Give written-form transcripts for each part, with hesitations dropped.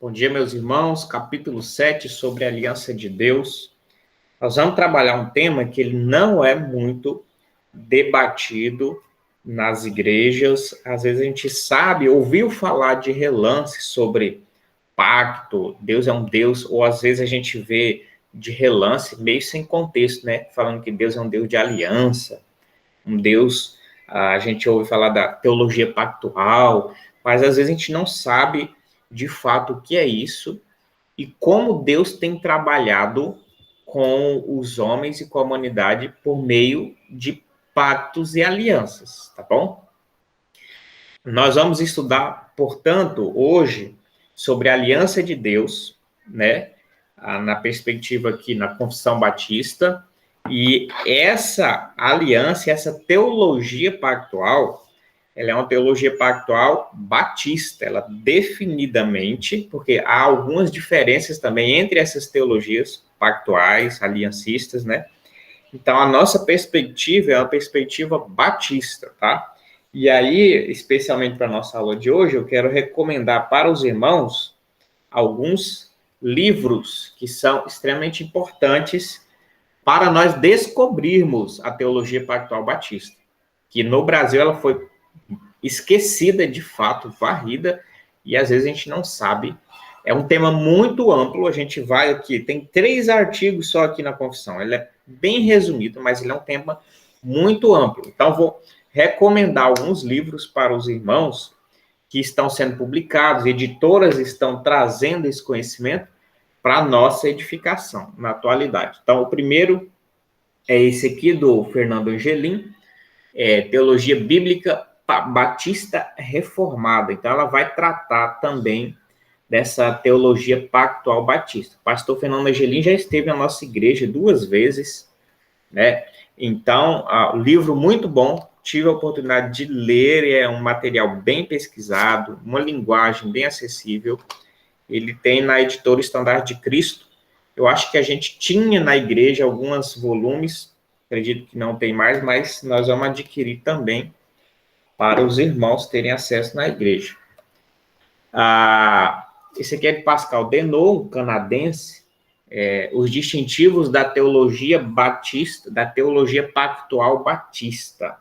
Bom dia, meus irmãos. Capítulo 7 sobre a aliança de Deus. Nós vamos trabalhar um tema que ele não é muito debatido nas igrejas. Às vezes a gente ouviu falar de relance sobre pacto, Deus é um Deus, ou às vezes a gente vê de relance, meio sem contexto, né? Falando que Deus é um Deus de aliança, um Deus, a gente ouve falar da teologia pactual, mas às vezes a gente não sabe de fato o que é isso e como Deus tem trabalhado com os homens e com a humanidade por meio de pactos e alianças, tá bom? Nós vamos estudar, portanto, hoje sobre a aliança de Deus, né? Na perspectiva aqui na Confissão Batista, e essa aliança, essa teologia pactual, ela é uma teologia pactual batista, ela definidamente, porque há algumas diferenças também entre essas teologias pactuais, aliancistas, né? Então, a nossa perspectiva é uma perspectiva batista, tá? E aí, especialmente para a nossa aula de hoje, eu quero recomendar para os irmãos alguns livros que são extremamente importantes para nós descobrirmos a teologia pactual batista, que no Brasil ela foi esquecida de fato, varrida, e às vezes a gente não sabe. É um tema muito amplo, a gente vai aqui, tem 3 artigos só aqui na confissão, ele é bem resumido, mas ele é um tema muito amplo. Então, vou recomendar alguns livros para os irmãos que estão sendo publicados, editoras estão trazendo esse conhecimento para a nossa edificação na atualidade. Então, o primeiro é esse aqui do Fernando Angelim, Teologia Bíblica Batista Reformada. Então, ela vai tratar também dessa teologia pactual batista. O pastor Fernando Angelim já esteve na nossa igreja 2 vezes, né? Então, o livro muito bom, tive a oportunidade de ler, é um material bem pesquisado, uma linguagem bem acessível. Ele tem na editora Estandarte de Cristo. Eu acho que a gente tinha na igreja alguns volumes, acredito que não tem mais, mas nós vamos adquirir também para os irmãos terem acesso na igreja. Esse aqui é de Pascal Denot, um canadense, os distintivos da teologia batista, da teologia pactual batista.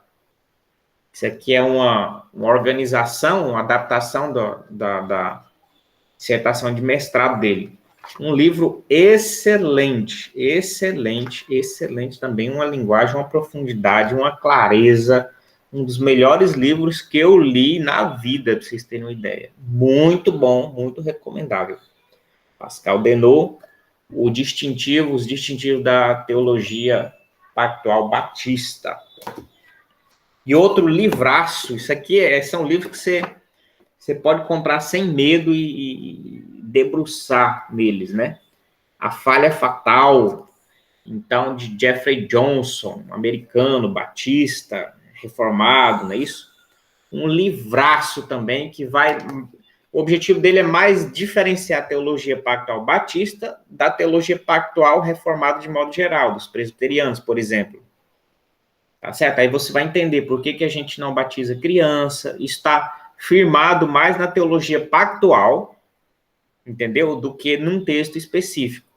Isso aqui é uma organização, uma adaptação da dissertação de mestrado dele. Um livro excelente, excelente, excelente também, uma linguagem, uma profundidade, uma clareza, um dos melhores livros que eu li na vida, para vocês terem uma ideia. Muito bom, muito recomendável. Pascal Denot, os distintivos da teologia pactual batista. E outro livraço, isso aqui são livros que você pode comprar sem medo e debruçar neles, né? A Falha Fatal, então, de Jeffrey Johnson, americano, batista, reformado, não é isso? Um livraço também que vai... O objetivo dele é mais diferenciar a teologia pactual batista da teologia pactual reformada de modo geral, dos presbiterianos, por exemplo. Tá certo? Aí você vai entender por que a gente não batiza criança, está firmado mais na teologia pactual, entendeu? Do que num texto específico.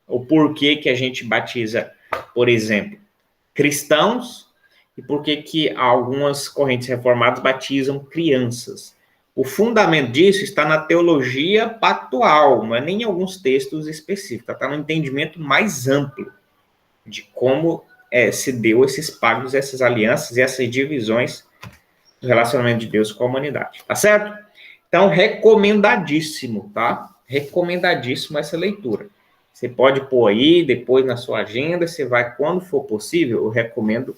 O porquê que a gente batiza, por exemplo, cristãos e por que algumas correntes reformadas batizam crianças. O fundamento disso está na teologia pactual, não é nem em alguns textos específicos, está no entendimento mais amplo de como se deu esses pactos, essas alianças e essas divisões do relacionamento de Deus com a humanidade, tá certo? Então, recomendadíssimo, tá? Recomendadíssimo essa leitura. Você pode pôr aí, depois na sua agenda, você vai, quando for possível, eu recomendo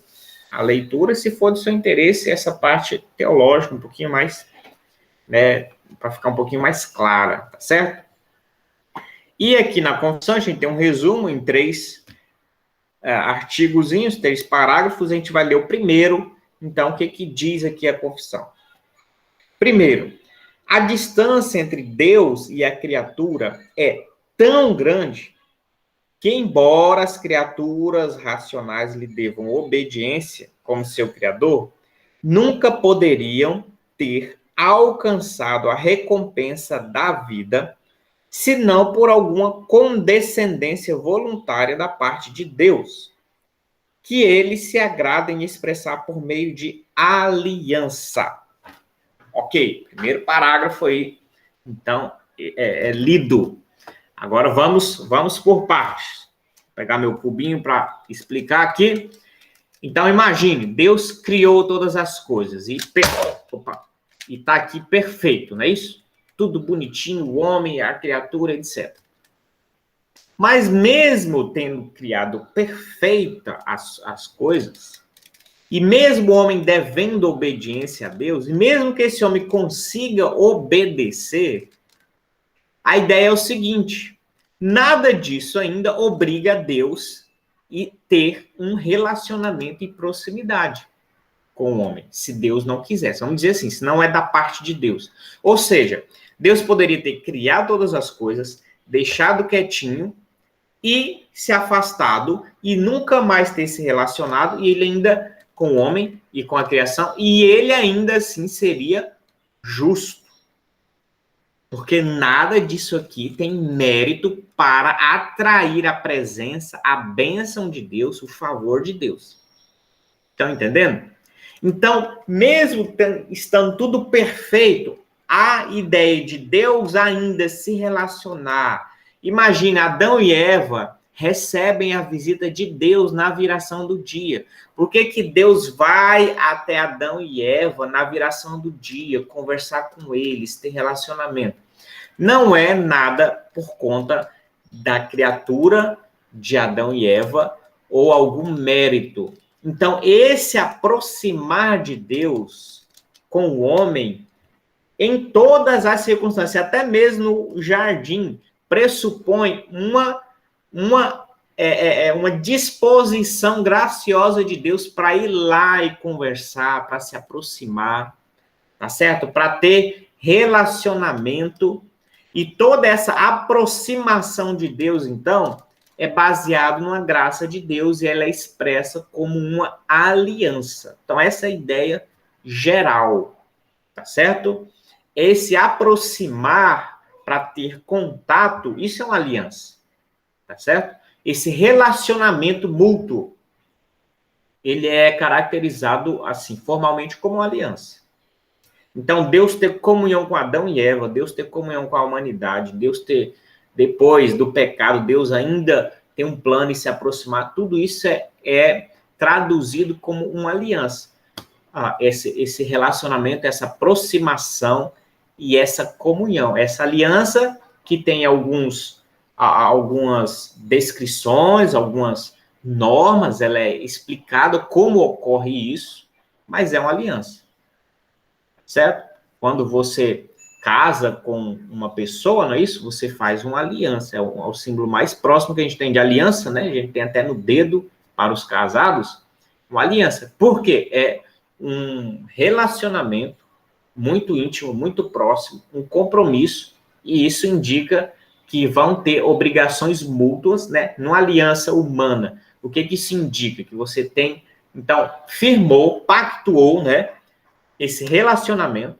a leitura, se for do seu interesse, essa parte teológica um pouquinho mais, né, para ficar um pouquinho mais clara, tá certo? E aqui na confissão, a gente tem um resumo em 3 artigozinhos, 3 parágrafos, a gente vai ler o primeiro. Então, o que diz aqui a confissão? Primeiro, a distância entre Deus e a criatura é tão grande que, embora as criaturas racionais lhe devam obediência como seu criador, nunca poderiam ter alcançado a recompensa da vida senão por alguma condescendência voluntária da parte de Deus, que ele se agrada em expressar por meio de aliança. Ok, primeiro parágrafo aí, então, lido. Agora vamos por partes. Vou pegar meu cubinho para explicar aqui. Então, imagine, Deus criou todas as coisas e está aqui perfeito, não é isso? Tudo bonitinho, o homem, a criatura, etc. Mas mesmo tendo criado perfeita as coisas, e mesmo o homem devendo obediência a Deus, e mesmo que esse homem consiga obedecer, a ideia é o seguinte: nada disso ainda obriga a Deus a ter um relacionamento e proximidade com o homem, se Deus não quisesse. Vamos dizer assim, se não é da parte de Deus. Ou seja, Deus poderia ter criado todas as coisas, deixado quietinho e se afastado e nunca mais ter se relacionado, e ele ainda com o homem e com a criação, e ele ainda assim seria justo. Porque nada disso aqui tem mérito para atrair a presença, a bênção de Deus, o favor de Deus. Estão entendendo? Então, mesmo estando tudo perfeito, a ideia de Deus ainda se relacionar. Imagina, Adão e Eva recebem a visita de Deus na viração do dia. Por que Deus vai até Adão e Eva na viração do dia, conversar com eles, ter relacionamento? Não é nada por conta da criatura de Adão e Eva ou algum mérito. Então, esse aproximar de Deus com o homem, em todas as circunstâncias, até mesmo no jardim, pressupõe uma disposição graciosa de Deus para ir lá e conversar, para se aproximar, tá certo? Para ter relacionamento. E toda essa aproximação de Deus, então, é baseado numa graça de Deus e ela é expressa como uma aliança. Então, essa é a ideia geral, tá certo? Esse aproximar para ter contato, isso é uma aliança, tá certo? Esse relacionamento mútuo, ele é caracterizado, assim, formalmente como uma aliança. Então, Deus ter comunhão com Adão e Eva, Deus ter comunhão com a humanidade, Deus ter, depois do pecado, Deus ainda tem um plano e se aproximar, tudo isso é traduzido como uma aliança. Esse relacionamento, essa aproximação e essa comunhão. Essa aliança que tem algumas descrições, algumas normas, ela é explicada como ocorre isso, mas é uma aliança. Certo? Quando você casa com uma pessoa, não é isso? Você faz uma aliança, é o símbolo mais próximo que a gente tem de aliança, né? A gente tem até no dedo para os casados, uma aliança. Por quê? É um relacionamento muito íntimo, muito próximo, um compromisso, e isso indica que vão ter obrigações mútuas, né? Numa aliança humana. O que isso indica? Que você tem, então, firmou, pactuou, né? Esse relacionamento,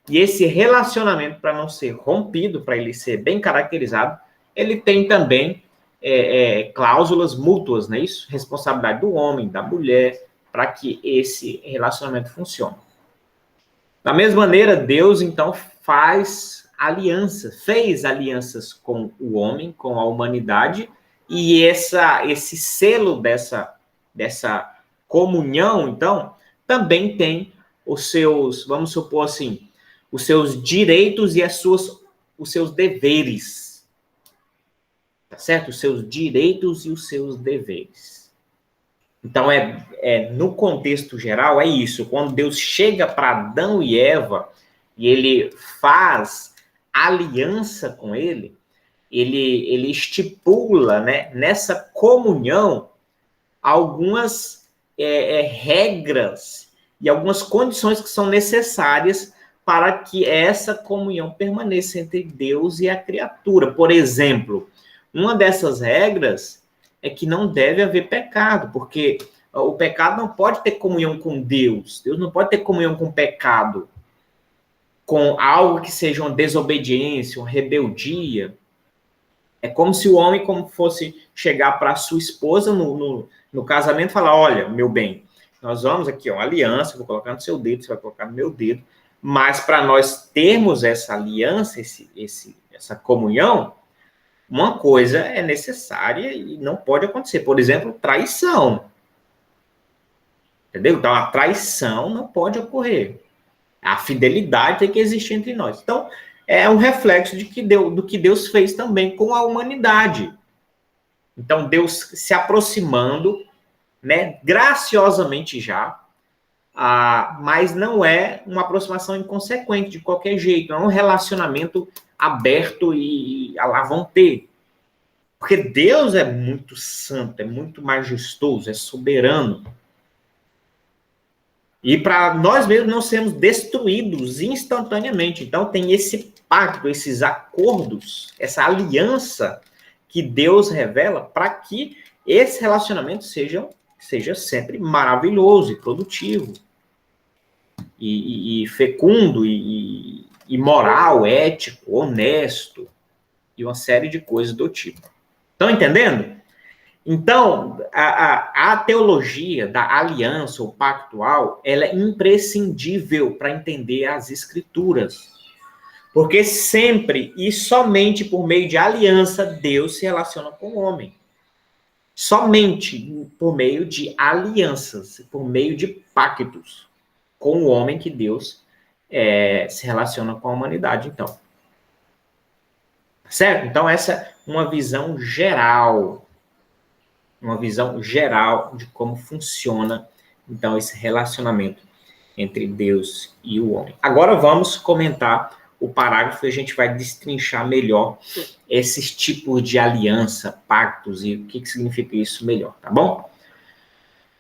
e esse relacionamento, para não ser rompido, para ele ser bem caracterizado, ele tem também cláusulas mútuas, não é isso? Responsabilidade do homem, da mulher, para que esse relacionamento funcione. Da mesma maneira, Deus, então, fez alianças com o homem, com a humanidade, e esse selo dessa comunhão, então, também tem os seus, vamos supor assim, os seus direitos e os seus deveres. Tá certo? Os seus direitos e os seus deveres. Então, no contexto geral, é isso. Quando Deus chega para Adão e Eva, e ele faz aliança com ele estipula, né, nessa comunhão algumas regras e algumas condições que são necessárias para que essa comunhão permaneça entre Deus e a criatura. Por exemplo, uma dessas regras é que não deve haver pecado, porque o pecado não pode ter comunhão com Deus. Deus não pode ter comunhão com o pecado, com algo que seja uma desobediência, uma rebeldia. É como se o homem como fosse chegar para sua esposa no casamento e falar, olha, meu bem, nós vamos aqui, ó, uma aliança, vou colocar no seu dedo, você vai colocar no meu dedo, mas para nós termos essa aliança, essa comunhão, uma coisa é necessária e não pode acontecer. Por exemplo, traição. Entendeu? Então, a traição não pode ocorrer. A fidelidade tem que existir entre nós. Então, é um reflexo do que Deus fez também com a humanidade. Então, Deus se aproximando, né, graciosamente já, mas não é uma aproximação inconsequente de qualquer jeito, não é um relacionamento aberto e lá vão ter. Porque Deus é muito santo, é muito majestoso, é soberano. E para nós mesmos não sermos destruídos instantaneamente. Então tem esse pacto, esses acordos, essa aliança que Deus revela para que esse relacionamento seja sempre maravilhoso e produtivo. E fecundo, e moral, ético, honesto, e uma série de coisas do tipo. Estão entendendo? Então, a teologia da aliança ou pactual, ela é imprescindível para entender as escrituras. Porque sempre e somente por meio de aliança, Deus se relaciona com o homem. Somente por meio de alianças, por meio de pactos com o homem que Deus se relaciona com a humanidade, então. Certo? Então, essa é uma visão geral de como funciona, então, esse relacionamento entre Deus e o homem. Agora vamos comentar o parágrafo e a gente vai destrinchar melhor esses tipos de aliança, pactos e o que significa isso melhor, tá bom?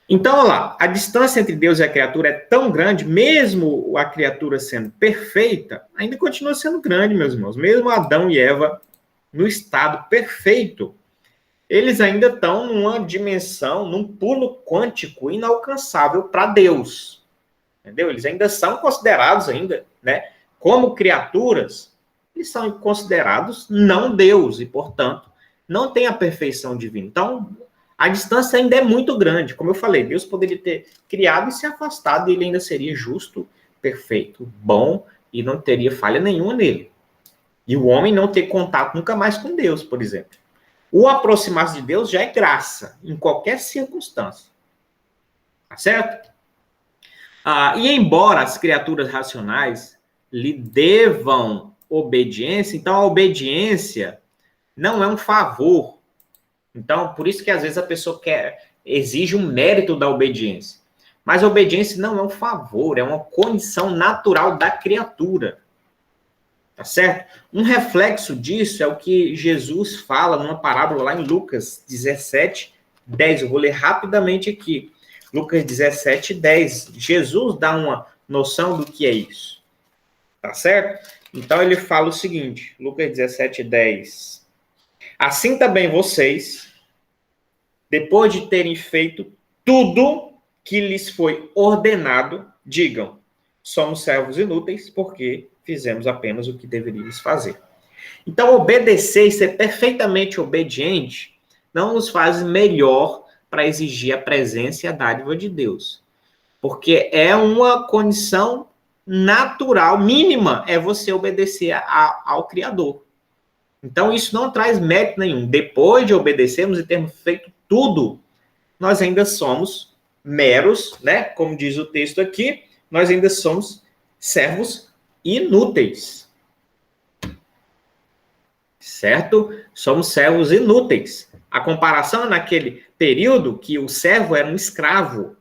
Então, olha lá, a distância entre Deus e a criatura é tão grande, mesmo a criatura sendo perfeita, ainda continua sendo grande, meus irmãos. Mesmo Adão e Eva, no estado perfeito, eles ainda estão numa dimensão, num pulo quântico inalcançável para Deus. Entendeu? Eles ainda são considerados né, como criaturas, eles são considerados não Deus e, portanto, não tem a perfeição divina. Então, a distância ainda é muito grande. Como eu falei, Deus poderia ter criado e se afastado e ele ainda seria justo, perfeito, bom e não teria falha nenhuma nele. E o homem não ter contato nunca mais com Deus, por exemplo. O aproximar-se de Deus já é graça, em qualquer circunstância. Tá certo? E embora as criaturas racionais lhe devam obediência, então a obediência não é um favor. Então, por isso que às vezes a pessoa exige um mérito da obediência. Mas a obediência não é um favor, é uma condição natural da criatura. Tá certo? Um reflexo disso é o que Jesus fala numa parábola lá em Lucas 17, 10. Eu vou ler rapidamente aqui. Lucas 17, 10. Jesus dá uma noção do que é isso. Tá certo? Então ele fala o seguinte, Lucas 17, 10. Assim também vocês, depois de terem feito tudo que lhes foi ordenado, digam, somos servos inúteis, porque fizemos apenas o que deveríamos fazer. Então, obedecer e ser perfeitamente obediente não nos faz melhor para exigir a presença e a dádiva de Deus. Porque é uma condição natural, mínima, é você obedecer ao Criador. Então, isso não traz mérito nenhum. Depois de obedecermos e termos feito tudo, nós ainda somos meros, né? Como diz o texto aqui, nós ainda somos servos inúteis. Certo? Somos servos inúteis. A comparação é naquele período que o servo era um escravo.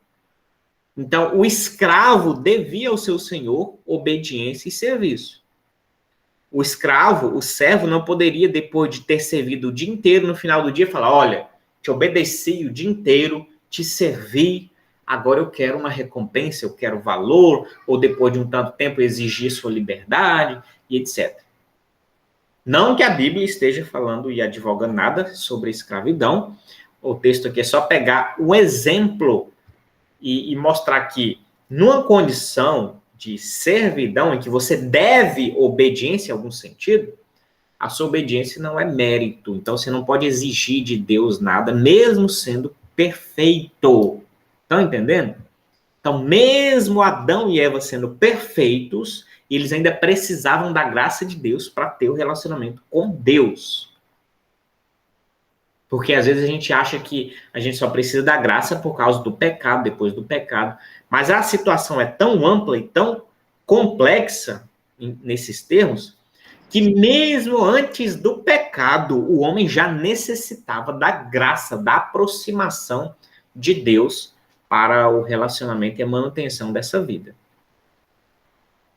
Então, o escravo devia ao seu senhor obediência e serviço. O escravo, o servo, não poderia, depois de ter servido o dia inteiro, no final do dia, falar, olha, te obedeci o dia inteiro, te servi, agora eu quero uma recompensa, eu quero valor, ou depois de um tanto tempo exigir sua liberdade, e etc. Não que a Bíblia esteja falando e advogando nada sobre a escravidão, o texto aqui é só pegar um exemplo e mostrar que, numa condição de servidão, em que você deve obediência em algum sentido, a sua obediência não é mérito. Então, você não pode exigir de Deus nada, mesmo sendo perfeito. Estão entendendo? Então, mesmo Adão e Eva sendo perfeitos, eles ainda precisavam da graça de Deus para ter o relacionamento com Deus. Porque às vezes a gente acha que a gente só precisa da graça por causa do pecado, depois do pecado. Mas a situação é tão ampla e tão complexa nesses termos, que mesmo antes do pecado, o homem já necessitava da graça, da aproximação de Deus para o relacionamento e a manutenção dessa vida.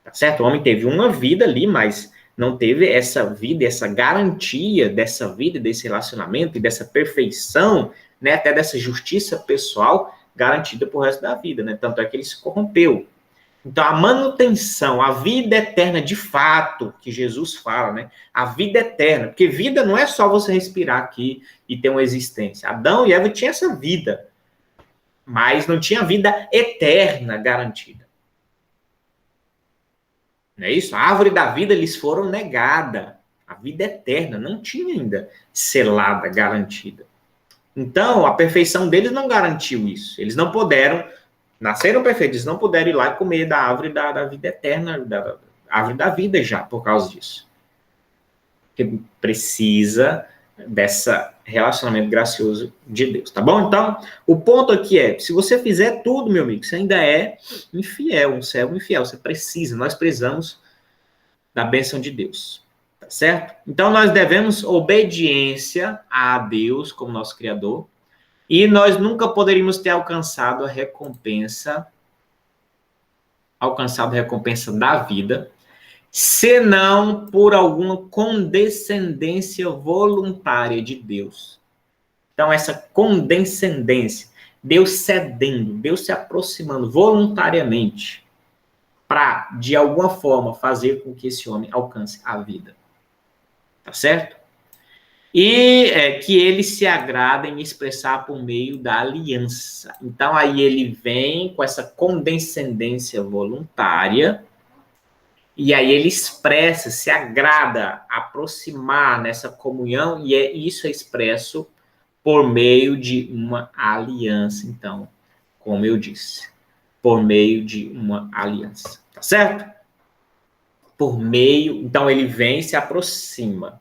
Tá certo? O homem teve uma vida ali, mas não teve essa vida, essa garantia dessa vida, desse relacionamento e dessa perfeição, né, até dessa justiça pessoal garantida pro resto da vida, né? Tanto é que ele se corrompeu. Então, a manutenção, a vida eterna de fato, que Jesus fala, né? A vida eterna, porque vida não é só você respirar aqui e ter uma existência. Adão e Eva tinham essa vida, mas não tinha vida eterna garantida. Não é isso? A árvore da vida lhes foram negada. A vida eterna não tinha ainda selada, garantida. Então, a perfeição deles não garantiu isso. Eles não puderam, nasceram perfeitos, eles não puderam ir lá e comer da árvore da vida eterna, da árvore da vida já, por causa disso. Porque precisa desse relacionamento gracioso de Deus, tá bom? Então, o ponto aqui é, se você fizer tudo, meu amigo, você ainda é infiel, um servo infiel, você precisa, nós precisamos da bênção de Deus, tá certo? Então, nós devemos obediência a Deus como nosso Criador, e nós nunca poderíamos ter alcançado a recompensa da vida, senão por alguma condescendência voluntária de Deus. Então, essa condescendência, Deus cedendo, Deus se aproximando voluntariamente para, de alguma forma, fazer com que esse homem alcance a vida. Tá certo? E que ele se agrada em expressar por meio da aliança. Então, aí ele vem com essa condescendência voluntária, e aí ele expressa, se agrada, aproximar nessa comunhão, e isso é expresso por meio de uma aliança, então, como eu disse, por meio de uma aliança, tá certo? Por meio, então ele vem e se aproxima.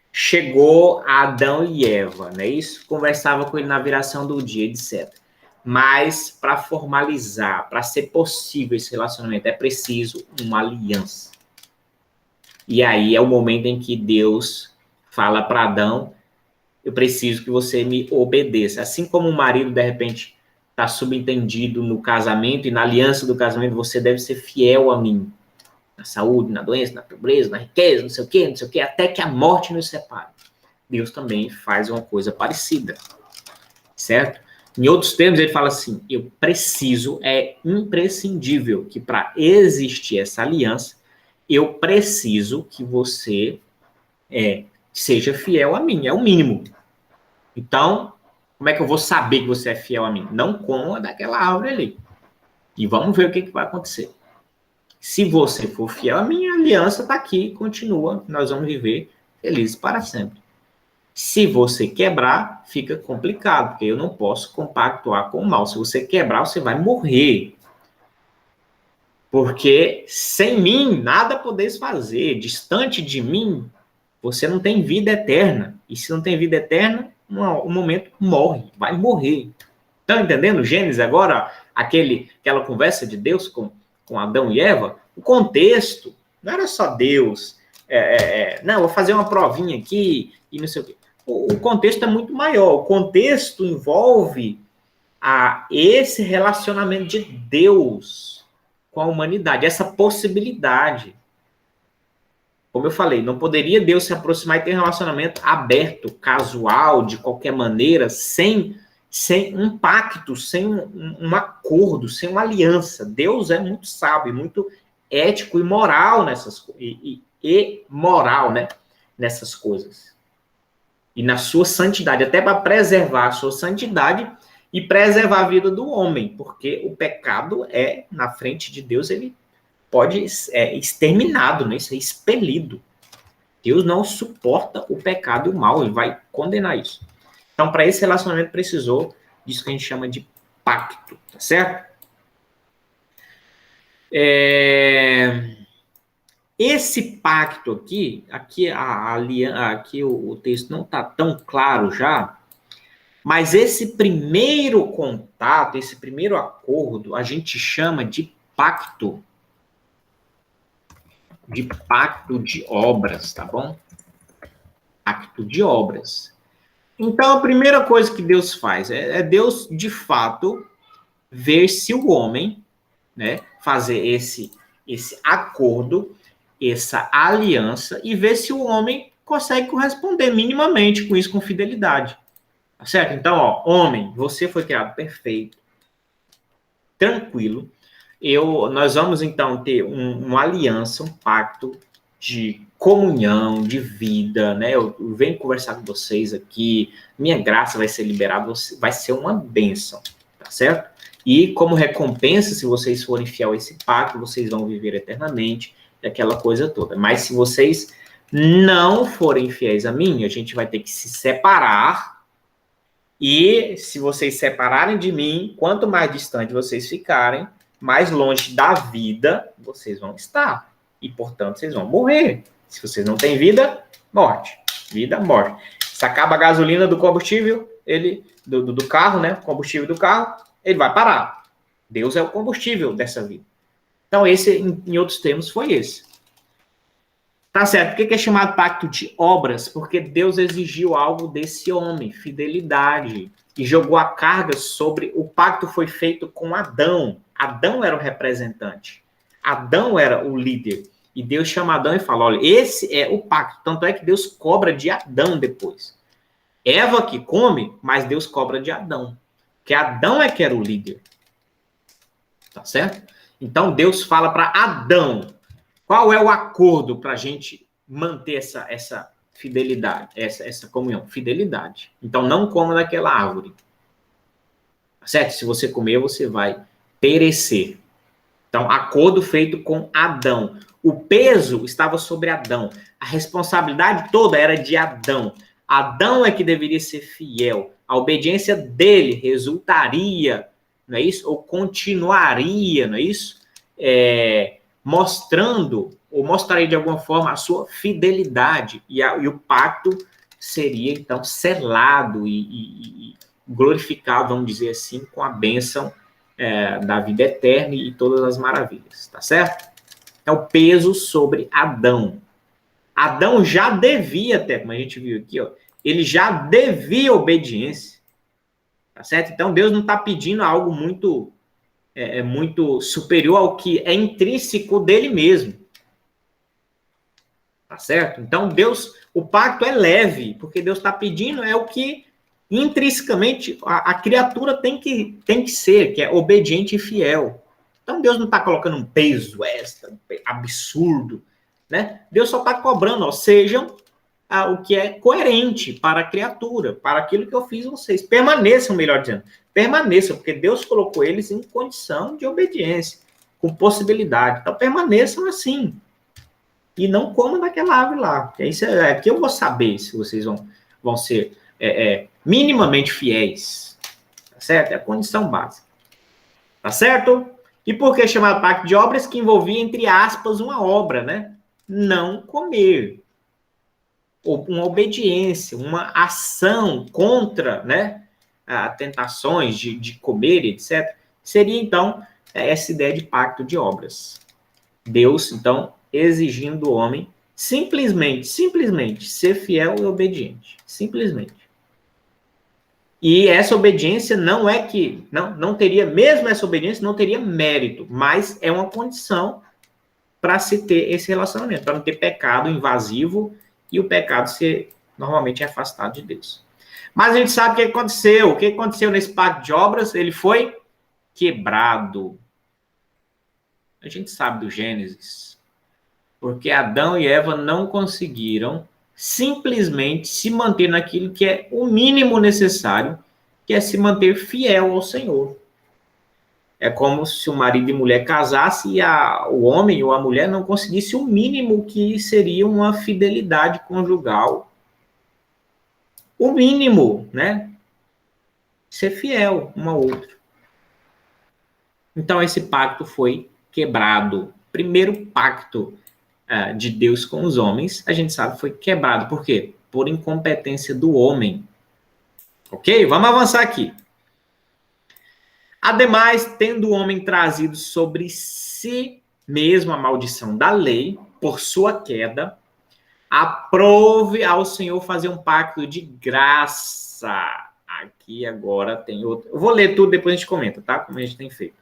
Chegou a Adão e Eva, não é isso? Conversava com ele na viração do dia, etc. Mas, para formalizar, para ser possível esse relacionamento, é preciso uma aliança. E aí é o momento em que Deus fala para Adão, eu preciso que você me obedeça. Assim como o marido, de repente, está subentendido no casamento e na aliança do casamento, você deve ser fiel a mim. Na saúde, na doença, na pobreza, na riqueza, não sei o quê, até que a morte nos separe. Deus também faz uma coisa parecida. Certo? Em outros termos, ele fala assim, eu preciso, é imprescindível que para existir essa aliança, eu preciso que você seja fiel a mim, é o mínimo. Então, como é que eu vou saber que você é fiel a mim? Não coma daquela árvore ali. E vamos ver o que vai acontecer. Se você for fiel, a minha aliança está aqui, continua, nós vamos viver felizes para sempre. Se você quebrar, fica complicado, porque eu não posso compactuar com o mal. Se você quebrar, você vai morrer. Porque sem mim, nada podeis fazer. Distante de mim, você não tem vida eterna. E se não tem vida eterna, um momento morre, vai morrer. Estão entendendo Gênesis agora? Aquela conversa de Deus com Adão e Eva? O contexto não era só Deus. Não, vou fazer uma provinha aqui e não sei o quê. O contexto é muito maior. O contexto envolve esse relacionamento de Deus com a humanidade, essa possibilidade. Como eu falei, não poderia Deus se aproximar e ter um relacionamento aberto, casual, de qualquer maneira, sem um pacto, sem um acordo, sem uma aliança. Deus é muito sábio, muito ético e moral moral, né, nessas coisas. E na sua santidade, até para preservar a sua santidade e preservar a vida do homem, porque o pecado na frente de Deus, ele pode ser exterminado, né? Isso é expelido. Deus não suporta o pecado e o mal, ele vai condenar isso. Então, para esse relacionamento, precisou disso que a gente chama de pacto, tá certo? Esse pacto aqui o texto não está tão claro já, mas esse primeiro contato, esse primeiro acordo, a gente chama de pacto de obras, tá bom? Pacto de obras. Então, a primeira coisa que Deus faz é Deus, de fato, ver se o homem, né, fazer esse acordo, essa aliança, e ver se o homem consegue corresponder minimamente com isso, com fidelidade. Tá certo? Então, ó, homem, você foi criado perfeito, tranquilo. Nós vamos, então, ter uma aliança, um pacto de comunhão, de vida, né? Eu venho conversar com vocês aqui, minha graça vai ser liberada, vai ser uma bênção, tá certo? E como recompensa, se vocês forem fiel a esse pacto, vocês vão viver eternamente, e aquela coisa toda. Mas se vocês não forem fiéis a mim, a gente vai ter que se separar. E se vocês separarem de mim, quanto mais distante vocês ficarem, mais longe da vida vocês vão estar. E, portanto, vocês vão morrer. Se vocês não têm vida, morte. Vida, morte. Se acaba a gasolina do combustível, do carro, né? Combustível do carro, ele vai parar. Deus é o combustível dessa vida. Então, esse, em outros termos, foi esse. Tá certo. Por que é chamado pacto de obras? Porque Deus exigiu algo desse homem, fidelidade, e jogou a carga sobre... O pacto foi feito com Adão. Adão era o representante. Adão era o líder. E Deus chama Adão e fala, olha, esse é o pacto. Tanto é que Deus cobra de Adão depois. Eva que come, mas Deus cobra de Adão. Porque Adão é que era o líder. Tá certo? Então Deus fala para Adão, qual é o acordo para a gente manter essa fidelidade, essa comunhão? Fidelidade. Então, não coma daquela árvore. Certo? Se você comer, você vai perecer. Então, acordo feito com Adão. O peso estava sobre Adão. A responsabilidade toda era de Adão. Adão é que deveria ser fiel. A obediência dele resultaria, não é isso? Ou continuaria, não é isso? Mostraria de alguma forma a sua fidelidade, e o pacto seria, então, selado e glorificado, vamos dizer assim, com a bênção da vida eterna e todas as maravilhas, tá certo? É o peso sobre Adão. Adão já devia, até como a gente viu aqui, ó, ele já devia obediência, tá certo? Então, Deus não está pedindo algo muito superior ao que é intrínseco dele mesmo. Tá certo? Então, o pacto é leve, porque Deus está pedindo o que intrinsecamente a criatura tem que ser, que é obediente e fiel. Então, Deus não está colocando um peso extra, absurdo, né? Deus só está cobrando, sejam o que é coerente para a criatura, para aquilo que eu fiz vocês. Permaneçam, melhor dizendo. Permaneçam, porque Deus colocou eles em condição de obediência, com possibilidade. Então, permaneçam assim. E não comam daquela árvore lá. Porque isso aqui eu vou saber se vocês vão ser minimamente fiéis. Tá certo? É a condição básica. Tá certo? E por que chamado pacto de obras? Que envolvia, entre aspas, uma obra, né? Não comer. Ou uma obediência, uma ação contra, né? Tentações de comer, etc., seria, então, essa ideia de pacto de obras. Deus, então, exigindo do homem simplesmente ser fiel e obediente. Simplesmente. E essa obediência não é que... Não teria, mesmo essa obediência, não teria mérito, mas é uma condição para se ter esse relacionamento, para não ter pecado invasivo e o pecado ser normalmente afastado de Deus. Mas a gente sabe o que aconteceu. O que aconteceu nesse pacto de obras? Ele foi quebrado. A gente sabe do Gênesis. Porque Adão e Eva não conseguiram simplesmente se manter naquilo que é o mínimo necessário, que é se manter fiel ao Senhor. É como se o marido e mulher casassem e o homem ou a mulher não conseguisse o mínimo que seria uma fidelidade conjugal. O mínimo, né? Ser fiel um ao outro. Então, esse pacto foi quebrado. Primeiro pacto de Deus com os homens, a gente sabe, foi quebrado. Por quê? Por incompetência do homem. Ok? Vamos avançar aqui. Ademais, tendo o homem trazido sobre si mesmo a maldição da lei, por sua queda, aprove ao Senhor fazer um pacto de graça. Aqui agora tem outro. Eu vou ler tudo, depois a gente comenta, tá? Como a gente tem feito.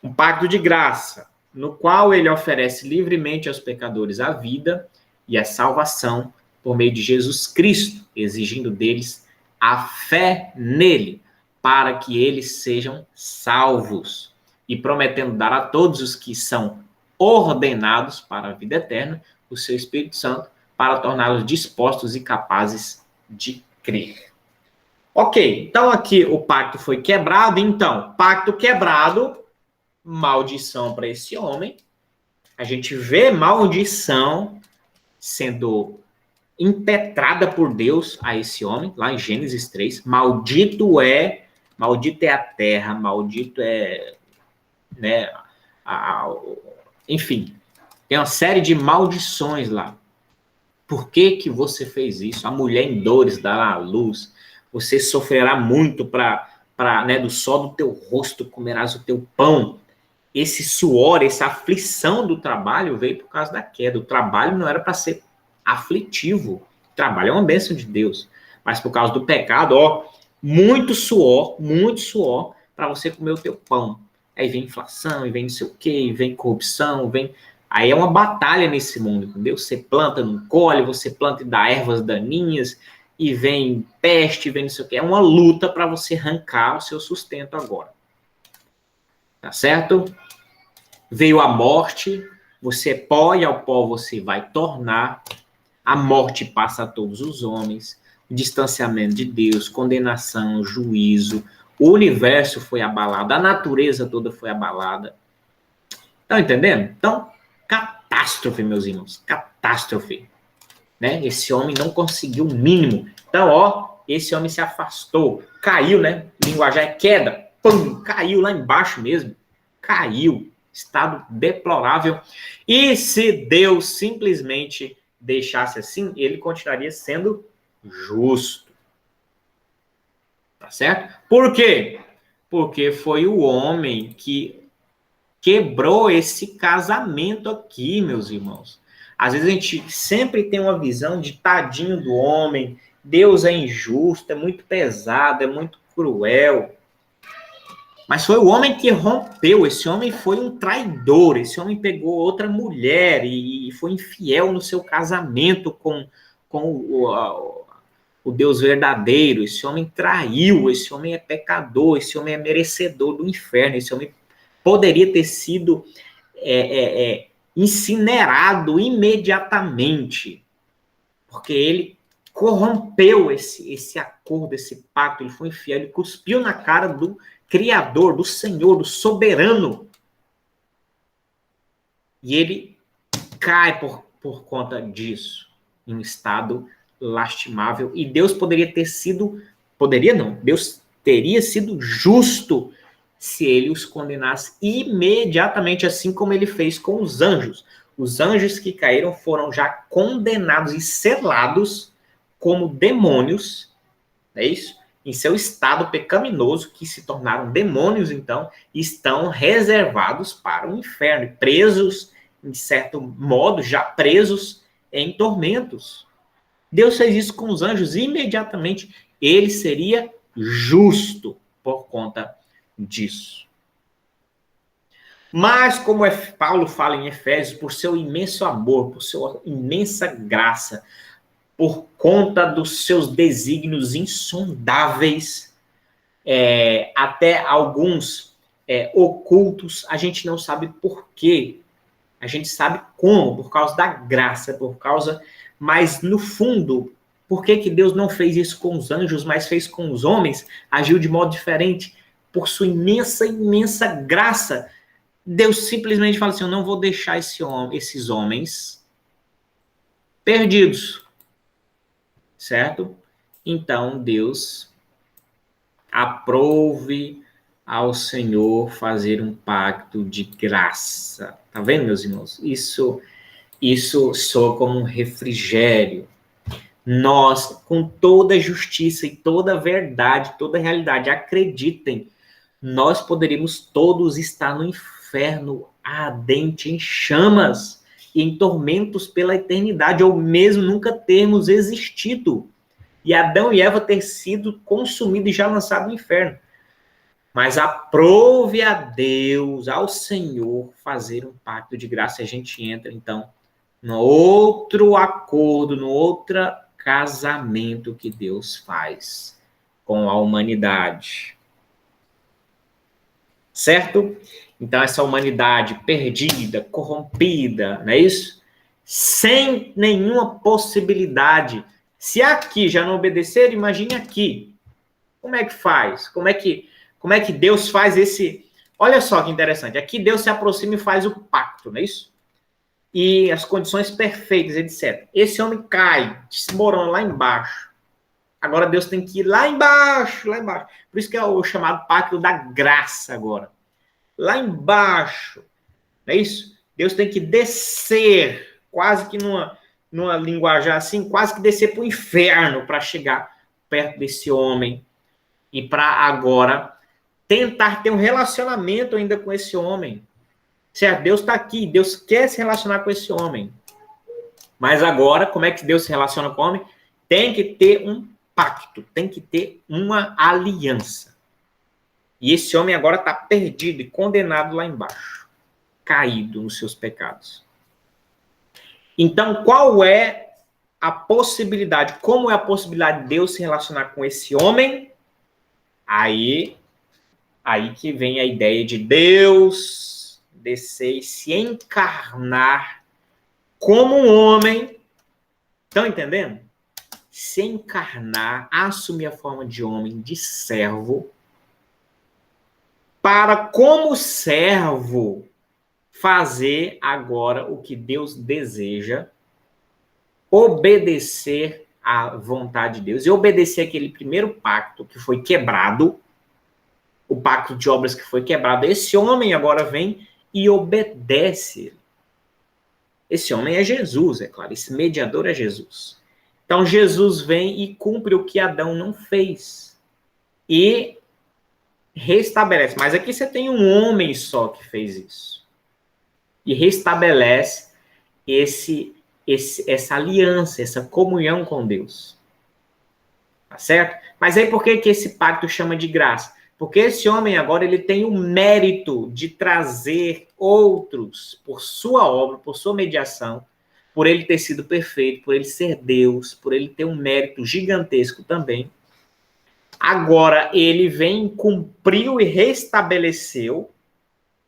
Um pacto de graça, no qual ele oferece livremente aos pecadores a vida e a salvação por meio de Jesus Cristo, exigindo deles a fé nele, para que eles sejam salvos, e prometendo dar a todos os que são ordenados para a vida eterna o seu Espírito Santo, para torná-los dispostos e capazes de crer. Ok, então aqui o pacto foi quebrado. Então, pacto quebrado, maldição para esse homem. A gente vê maldição sendo impetrada por Deus a esse homem, lá em Gênesis 3. Maldito é a terra, maldito é, né, enfim, tem uma série de maldições lá. Por que você fez isso? A mulher em dores dará à luz. Você sofrerá muito né, do sol do teu rosto comerás o teu pão. Esse suor, essa aflição do trabalho veio por causa da queda. O trabalho não era para ser aflitivo. O trabalho é uma bênção de Deus. Mas por causa do pecado, muito suor para você comer o teu pão. Aí vem inflação, e vem não sei o quê, e vem corrupção, vem... Aí é uma batalha nesse mundo, entendeu? Você planta, não colhe, você planta e dá ervas daninhas, e vem peste, vem não sei o quê. É uma luta para você arrancar o seu sustento agora. Tá certo? Veio a morte, você é pó e ao pó você vai tornar. A morte passa a todos os homens. O distanciamento de Deus, condenação, juízo. O universo foi abalado, a natureza toda foi abalada. Estão entendendo? Então, catástrofe, meus irmãos. Catástrofe. Né? Esse homem não conseguiu o mínimo. Então, esse homem se afastou. Caiu, né? Linguajar é queda. Pum, caiu lá embaixo mesmo. Caiu. Estado deplorável. E se Deus simplesmente deixasse assim, ele continuaria sendo justo. Tá certo? Por quê? Porque foi o homem que quebrou esse casamento aqui, meus irmãos. Às vezes a gente sempre tem uma visão de tadinho do homem, Deus é injusto, é muito pesado, é muito cruel. Mas foi o homem que rompeu, esse homem foi um traidor, esse homem pegou outra mulher e foi infiel no seu casamento com o Deus verdadeiro. Esse homem traiu, esse homem é pecador, esse homem é merecedor do inferno, esse homem poderia ter sido incinerado imediatamente, porque ele corrompeu esse acordo, esse pacto, ele foi infiel, ele cuspiu na cara do Criador, do Senhor, do Soberano. E ele cai por conta disso, em um estado lastimável. E Deus poderia ter sido... Poderia não. Deus teria sido justo se ele os condenasse imediatamente, assim como ele fez com os anjos. Os anjos que caíram foram já condenados e selados como demônios, é isso? Em seu estado pecaminoso, que se tornaram demônios, então, estão reservados para o inferno, presos, de certo modo, já presos em tormentos. Deus fez isso com os anjos imediatamente. Ele seria justo por conta disso. Mas, como Paulo fala em Efésios, por seu imenso amor, por sua imensa graça, por conta dos seus desígnios insondáveis, até alguns ocultos, a gente não sabe por quê. A gente sabe como, por causa da graça, mas no fundo, por que Deus não fez isso com os anjos, mas fez com os homens, agiu de modo diferente? por sua imensa, imensa graça, Deus simplesmente fala assim, eu não vou deixar esses homens perdidos, certo? Então, Deus aprove ao Senhor fazer um pacto de graça. Tá vendo, meus irmãos? Isso soa como um refrigério. Nós, com toda justiça e toda verdade, toda realidade, acreditem, nós poderíamos todos estar no inferno ardente, em chamas e em tormentos pela eternidade, ou mesmo nunca termos existido. E Adão e Eva ter sido consumidos e já lançados no inferno. Mas aprove a Deus, ao Senhor, fazer um pacto de graça. E a gente entra, então, no outro acordo, no outro casamento que Deus faz com a humanidade. Certo? Então, essa humanidade perdida, corrompida, não é isso? Sem nenhuma possibilidade. Se aqui já não obedecer, imagine aqui. Como é que faz? Como é que Deus faz esse... Olha só que interessante. Aqui Deus se aproxima e faz o pacto, não é isso? E as condições perfeitas, etc. Esse homem cai, desmorona lá embaixo. Agora Deus tem que ir lá embaixo, lá embaixo. Por isso que é o chamado pacto da graça agora. Lá embaixo, não é isso? Deus tem que descer, quase que numa linguajar assim, quase que descer para o inferno para chegar perto desse homem e para agora tentar ter um relacionamento ainda com esse homem. Certo? Deus está aqui, Deus quer se relacionar com esse homem. Mas agora, como é que Deus se relaciona com o homem? Tem que ter um pacto, tem que ter uma aliança. E esse homem agora está perdido e condenado lá embaixo, caído nos seus pecados. Então, qual é a possibilidade? Como é a possibilidade de Deus se relacionar com esse homem? Aí que vem a ideia de Deus descer e se encarnar como um homem. Estão entendendo? Se encarnar, assumir a forma de homem, de servo, para, como servo, fazer agora o que Deus deseja, obedecer à vontade de Deus e obedecer aquele primeiro pacto que foi quebrado, o pacto de obras que foi quebrado. Esse homem agora vem e obedece. Esse homem é Jesus, é claro, esse mediador é Jesus. Então Jesus vem e cumpre o que Adão não fez. E restabelece. Mas aqui você tem um homem só que fez isso. E restabelece essa aliança, essa comunhão com Deus. Tá certo? Mas aí por que esse pacto chama de graça? Porque esse homem agora ele tem o mérito de trazer outros por sua obra, por sua mediação, por ele ter sido perfeito, por ele ser Deus, por ele ter um mérito gigantesco também. Agora ele vem, cumpriu e restabeleceu.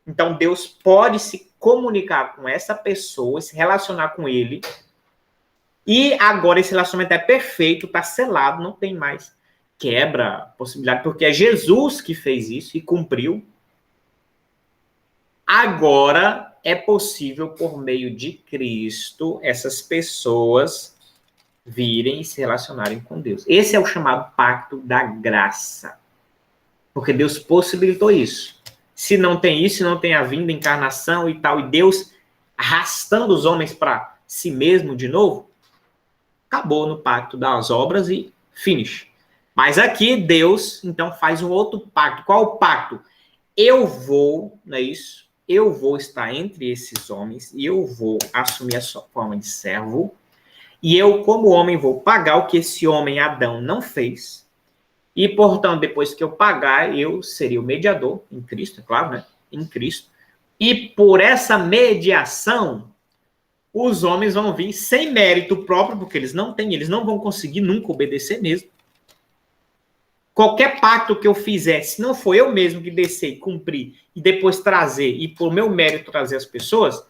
Então Deus pode se comunicar com essa pessoa, se relacionar com ele. E agora esse relacionamento é perfeito, está selado, não tem mais quebra, possibilidade, porque é Jesus que fez isso e cumpriu. Agora é possível, por meio de Cristo, essas pessoas virem e se relacionarem com Deus. Esse é o chamado pacto da graça. Porque Deus possibilitou isso. Se não tem isso, se não tem a vinda, a encarnação e tal, e Deus arrastando os homens para si mesmo de novo, acabou no pacto das obras e finish. Mas aqui Deus, então, faz um outro pacto. Qual o pacto? Eu vou, não é isso? Eu vou estar entre esses homens e eu vou assumir a sua forma de servo. E eu, como homem, vou pagar o que esse homem, Adão, não fez. E, portanto, depois que eu pagar, eu seria o mediador, em Cristo, é claro, né? Em Cristo. E por essa mediação, os homens vão vir sem mérito próprio, porque eles não têm, eles não vão conseguir nunca obedecer mesmo. Qualquer pacto que eu fizer, se não for eu mesmo que descer e cumprir, e depois trazer, e por meu mérito trazer as pessoas,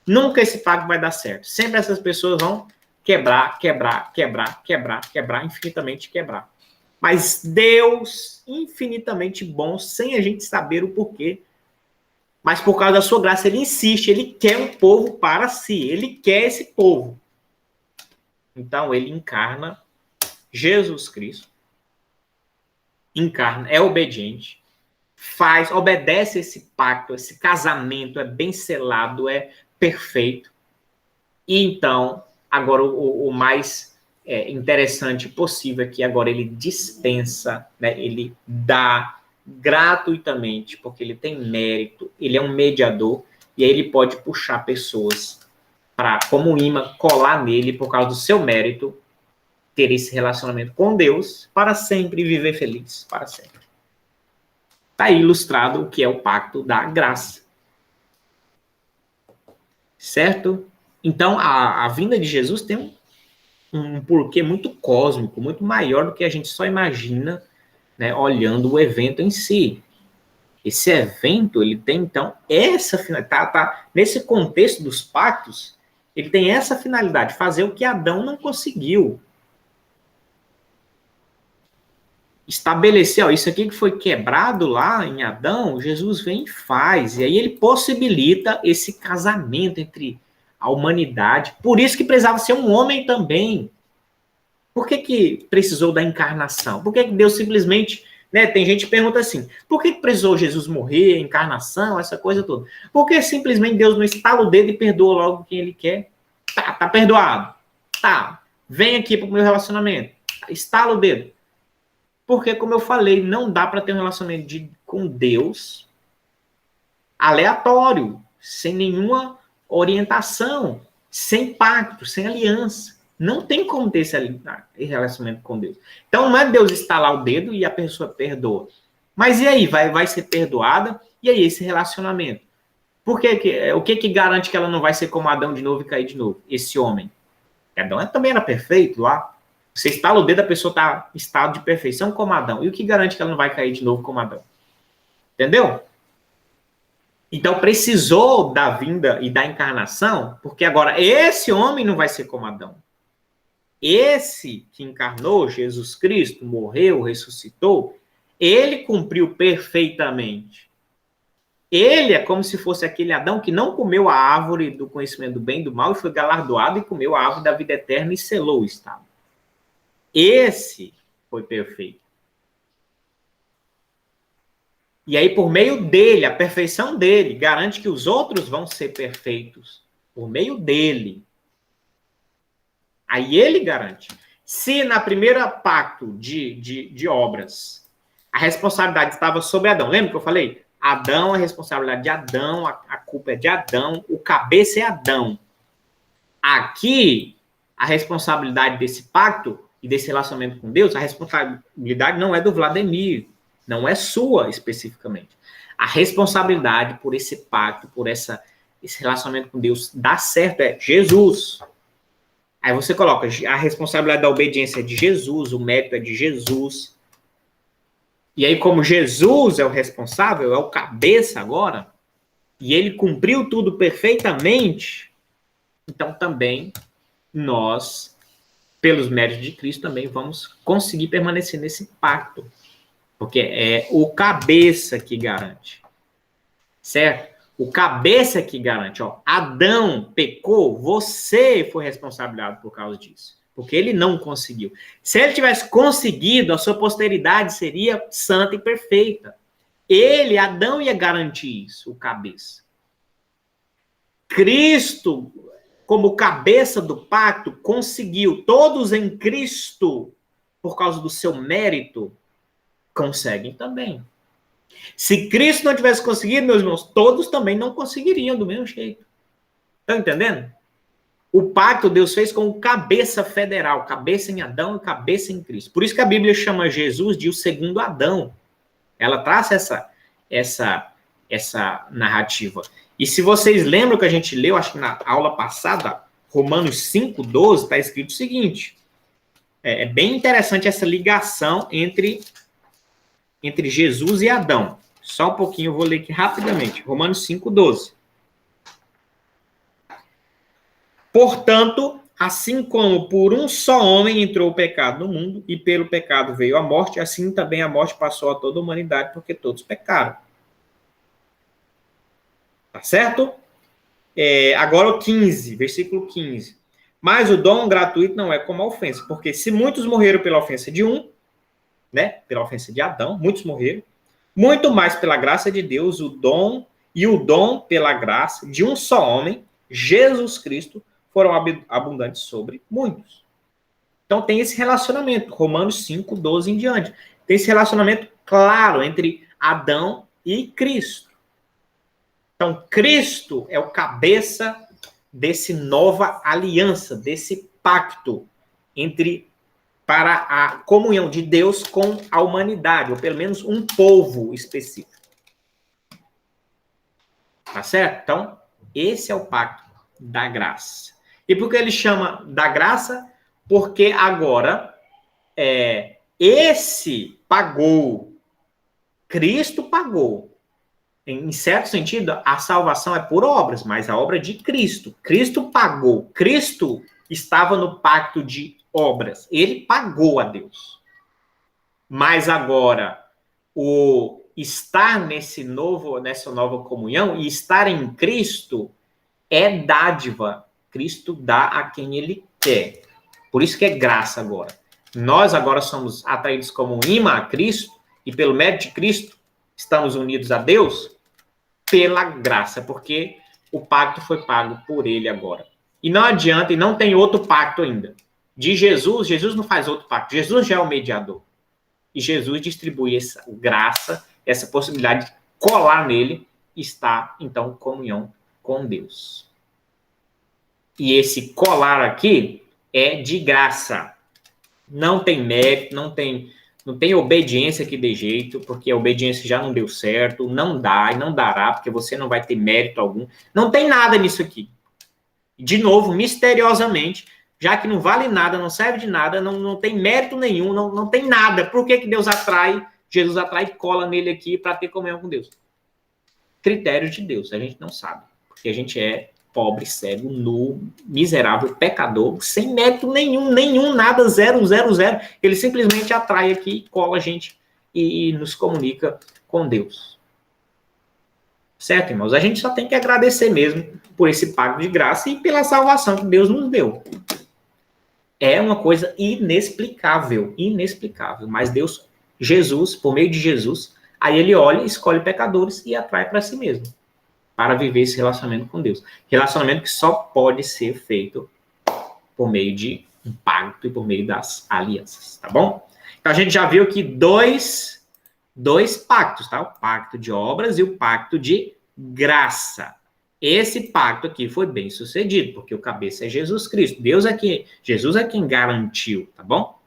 nunca esse pacto vai dar certo. Sempre essas pessoas vão quebrar, infinitamente quebrar. Mas Deus, infinitamente bom, sem a gente saber o porquê, mas por causa da sua graça, ele insiste, ele quer um povo para si, ele quer esse povo. Então, ele encarna Jesus Cristo, encarna, é obediente, obedece esse pacto, esse casamento é bem selado, é perfeito. E então, agora o mais interessante possível é que agora ele dispensa, né, ele dá gratuitamente, porque ele tem mérito, ele é um mediador, e aí ele pode puxar pessoas para, como um imã, colar nele por causa do seu mérito, ter esse relacionamento com Deus para sempre viver feliz, para sempre. Está aí ilustrado o que é o pacto da graça. Certo? Então, a vinda de Jesus tem um porquê muito cósmico, muito maior do que a gente só imagina, né, olhando o evento em si. Esse evento, ele tem, então, essa finalidade, nesse contexto dos pactos, ele tem essa finalidade, fazer o que Adão não conseguiu. Estabelecer, ó, isso aqui que foi quebrado lá em Adão, Jesus vem e faz. E aí ele possibilita esse casamento entre a humanidade. Por isso que precisava ser um homem também. Por que precisou da encarnação? Por que Deus simplesmente... Né, tem gente que pergunta assim, por que precisou Jesus morrer, encarnação, essa coisa toda? Por que simplesmente Deus não estala o dedo e perdoa logo quem ele quer? Tá perdoado. Tá, vem aqui para o meu relacionamento. Estala o dedo. Porque, como eu falei, não dá para ter um relacionamento com Deus aleatório, sem nenhuma orientação, sem pacto, sem aliança. Não tem como ter esse relacionamento com Deus. Então, não é Deus estalar o dedo e a pessoa perdoa. Mas e aí? Vai ser perdoada? E aí, esse relacionamento? O que garante que ela não vai ser como Adão de novo e cair de novo? Esse homem. Adão também era perfeito lá. Você estala o dedo, a pessoa está em estado de perfeição como Adão. E o que garante que ela não vai cair de novo como Adão? Entendeu? Então, precisou da vinda e da encarnação, porque agora esse homem não vai ser como Adão. Esse que encarnou, Jesus Cristo, morreu, ressuscitou, ele cumpriu perfeitamente. Ele é como se fosse aquele Adão que não comeu a árvore do conhecimento do bem e do mal e foi galardoado e comeu a árvore da vida eterna e selou o estado. Esse foi perfeito. E aí, por meio dele, a perfeição dele, garante que os outros vão ser perfeitos. Por meio dele. Aí ele garante. Se na primeira pacto de obras, a responsabilidade estava sobre Adão. Lembra que eu falei? Adão, a responsabilidade de Adão, a culpa é de Adão, o cabeça é Adão. Aqui, a responsabilidade desse pacto e desse relacionamento com Deus, a responsabilidade não é do Vladimir, não é sua especificamente. A responsabilidade por esse pacto, por esse relacionamento com Deus dar certo é Jesus. Aí você coloca a responsabilidade da obediência é de Jesus, o mérito é de Jesus. E aí, como Jesus é o responsável, é o cabeça agora, e ele cumpriu tudo perfeitamente, então também nós, pelos méritos de Cristo, também vamos conseguir permanecer nesse pacto. Porque é o cabeça que garante. Certo? O cabeça que garante. Ó, Adão pecou, você foi responsabilizado por causa disso. Porque ele não conseguiu. Se ele tivesse conseguido, a sua posteridade seria santa e perfeita. Ele, Adão, ia garantir isso, o cabeça. Cristo, como cabeça do pacto, conseguiu. Todos em Cristo, por causa do seu mérito, conseguem também. Se Cristo não tivesse conseguido, meus irmãos, todos também não conseguiriam do mesmo jeito. Estão entendendo? O pacto Deus fez com o cabeça federal, cabeça em Adão e cabeça em Cristo. Por isso que a Bíblia chama Jesus de o segundo Adão. Ela traz essa narrativa. E se vocês lembram que a gente leu, acho que na aula passada, Romanos 5:12, está escrito o seguinte. É bem interessante essa ligação entre Jesus e Adão. Só um pouquinho, eu vou ler aqui rapidamente. Romanos 5:12. Portanto, assim como por um só homem entrou o pecado no mundo, e pelo pecado veio a morte, assim também a morte passou a toda a humanidade, porque todos pecaram. Tá certo? Agora o 15, versículo 15. Mas o dom gratuito não é como a ofensa, porque se muitos morreram pela ofensa de um, né, pela ofensa de Adão, muitos morreram, muito mais pela graça de Deus, o dom pela graça de um só homem, Jesus Cristo, foram abundantes sobre muitos. Então tem esse relacionamento, Romanos 5, 12 em diante. Tem esse relacionamento claro entre Adão e Cristo. Então, Cristo é o cabeça desse nova aliança, desse pacto para a comunhão de Deus com a humanidade, ou pelo menos um povo específico. Tá certo? Então, esse é o pacto da graça. E por que ele chama da graça? Porque agora esse pagou, Cristo pagou. Em certo sentido, a salvação é por obras, mas a obra de Cristo. Cristo pagou. Cristo estava no pacto de obras. Ele pagou a Deus. Mas agora, o estar nessa nova comunhão e estar em Cristo é dádiva. Cristo dá a quem ele quer. Por isso que é graça agora. Nós agora somos atraídos como um imã a Cristo e pelo mérito de Cristo estamos unidos a Deus pela graça, porque o pacto foi pago por ele agora. E não adianta, e não tem outro pacto ainda. De Jesus, Jesus não faz outro pacto. Jesus já é o mediador. E Jesus distribui essa graça, essa possibilidade de colar nele e estar, então, em comunhão com Deus. E esse colar aqui é de graça. Não tem mérito, não tem obediência que dê jeito, porque a obediência já não deu certo, não dá e não dará, porque você não vai ter mérito algum. Não tem nada nisso aqui. De novo, misteriosamente, já que não vale nada, não serve de nada, não tem mérito nenhum, não tem nada. Por que Deus atrai, Jesus atrai e cola nele aqui para ter comunhão com Deus? Critério de Deus, a gente não sabe, porque a gente é pobre, cego, nu, miserável, pecador, sem mérito nenhum, nada, zero. Ele simplesmente atrai aqui, cola a gente e nos comunica com Deus. Certo, irmãos? A gente só tem que agradecer mesmo por esse pago de graça e pela salvação que Deus nos deu. É uma coisa inexplicável, mas Deus, Jesus, por meio de Jesus, aí ele olha, escolhe pecadores e atrai para si mesmo, para viver esse relacionamento com Deus. Relacionamento que só pode ser feito por meio de um pacto e por meio das alianças, tá bom? Então a gente já viu aqui dois pactos, tá? O pacto de obras e o pacto de graça. Esse pacto aqui foi bem sucedido, porque o cabeça é Jesus Cristo. Jesus é quem garantiu, tá bom?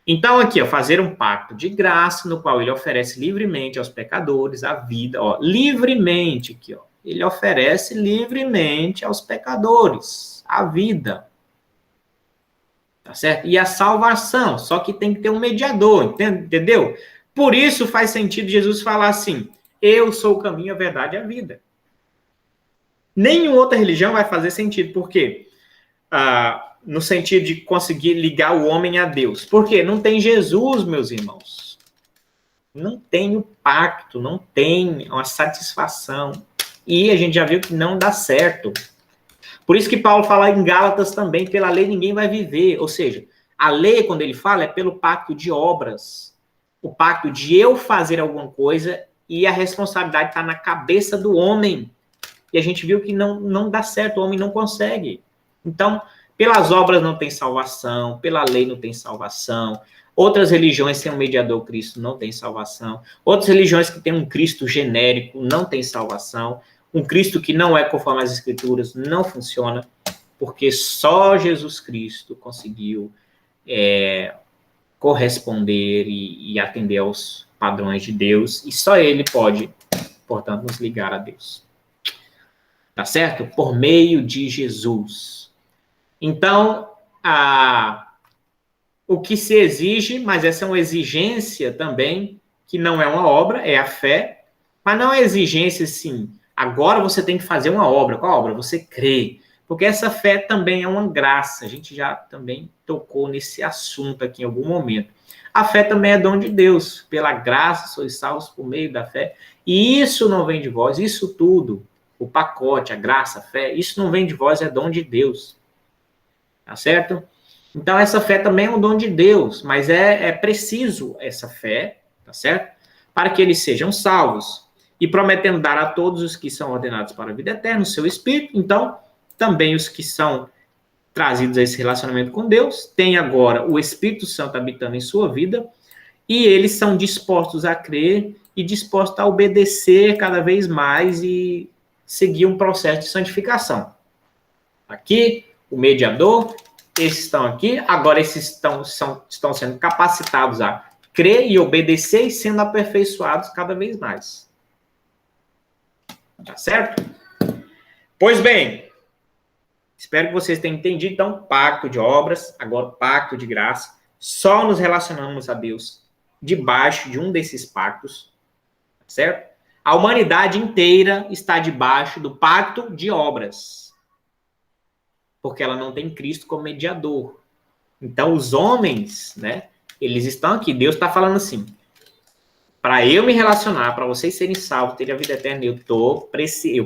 Então, aqui, ó, fazer um pacto de graça, no qual ele oferece livremente aos pecadores a vida, ó, livremente aqui, ó. Ele oferece livremente aos pecadores a vida. Tá certo? E a salvação, só que tem que ter um mediador, entendeu? Por isso faz sentido Jesus falar assim: eu sou o caminho, a verdade e a vida. Nenhuma outra religião vai fazer sentido, por quê? No sentido de conseguir ligar o homem a Deus. Por quê? Não tem Jesus, meus irmãos. Não tem o pacto, não tem uma satisfação. E a gente já viu que não dá certo. Por isso que Paulo fala em Gálatas também, pela lei ninguém vai viver. Ou seja, a lei, quando ele fala, é pelo pacto de obras. O pacto de eu fazer alguma coisa e a responsabilidade está na cabeça do homem. E a gente viu que não dá certo, o homem não consegue. Então, pelas obras não tem salvação, pela lei não tem salvação. Outras religiões sem um mediador Cristo não tem salvação. Outras religiões que têm um Cristo genérico não tem salvação. Um Cristo que não é conforme às Escrituras não funciona, porque só Jesus Cristo conseguiu corresponder e atender aos padrões de Deus, e só Ele pode, portanto, nos ligar a Deus. Tá certo? Por meio de Jesus. Então, o que se exige, mas essa é uma exigência também, que não é uma obra, é a fé, mas não é exigência assim, agora você tem que fazer uma obra. Qual obra? Você crê. Porque essa fé também é uma graça. A gente já também tocou nesse assunto aqui em algum momento. A fé também é dom de Deus. Pela graça sois salvos por meio da fé. E isso não vem de vós, isso tudo, o pacote, a graça, a fé, isso não vem de vós, é dom de Deus. Tá certo? Então, essa fé também é um dom de Deus, mas é preciso essa fé, tá certo? Para que eles sejam salvos. E prometendo dar a todos os que são ordenados para a vida eterna o seu Espírito. Então, também os que são trazidos a esse relacionamento com Deus, têm agora o Espírito Santo habitando em sua vida, e eles são dispostos a crer e dispostos a obedecer cada vez mais e seguir um processo de santificação. Aqui, o mediador, esses estão aqui, agora esses estão sendo capacitados a crer e obedecer e sendo aperfeiçoados cada vez mais. Tá certo? Pois bem, espero que vocês tenham entendido, então, pacto de obras, agora pacto de graça. Só nos relacionamos a Deus debaixo de um desses pactos, certo? A humanidade inteira está debaixo do pacto de obras, porque ela não tem Cristo como mediador. Então, os homens, né, eles estão aqui. Deus está falando assim, para eu me relacionar, para vocês serem salvos, terem a vida eterna, eu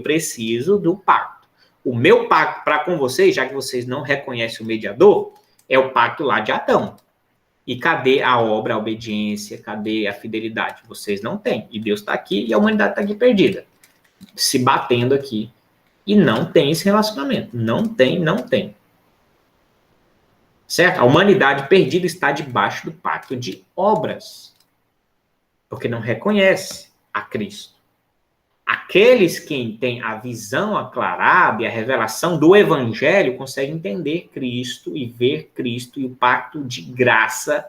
preciso do pacto. O meu pacto para com vocês, já que vocês não reconhecem o mediador, é o pacto lá de Adão. E cadê a obra, a obediência, cadê a fidelidade? Vocês não têm. E Deus está aqui e a humanidade está aqui perdida. Se batendo aqui. E não tem esse relacionamento. Não tem. Certo? A humanidade perdida está debaixo do pacto de obras. Porque não reconhece a Cristo. Aqueles que têm a visão aclarada e a revelação do Evangelho conseguem entender Cristo e ver Cristo e o pacto de graça.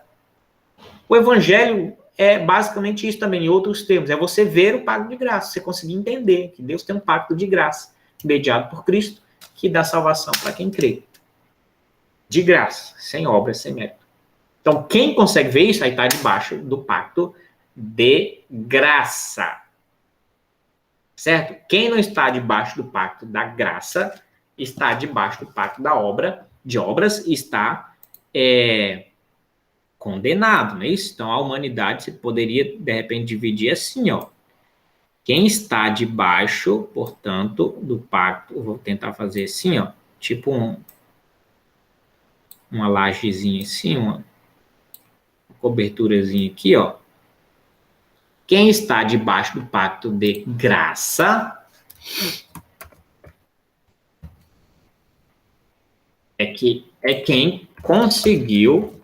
O Evangelho é basicamente isso também, em outros termos. É você ver o pacto de graça, você conseguir entender que Deus tem um pacto de graça, mediado por Cristo, que dá salvação para quem crê. De graça, sem obra, sem mérito. Então, quem consegue ver isso, aí está debaixo do pacto de graça. Certo? Quem não está debaixo do pacto da graça, está debaixo do pacto da obra, de obras, está condenado, não é isso? Então, a humanidade, você poderia, de repente, dividir assim, ó. Quem está debaixo, portanto, do pacto, eu vou tentar fazer assim, ó, tipo uma lajezinha assim, uma coberturazinha aqui, ó. Quem está debaixo do pacto de graça é quem conseguiu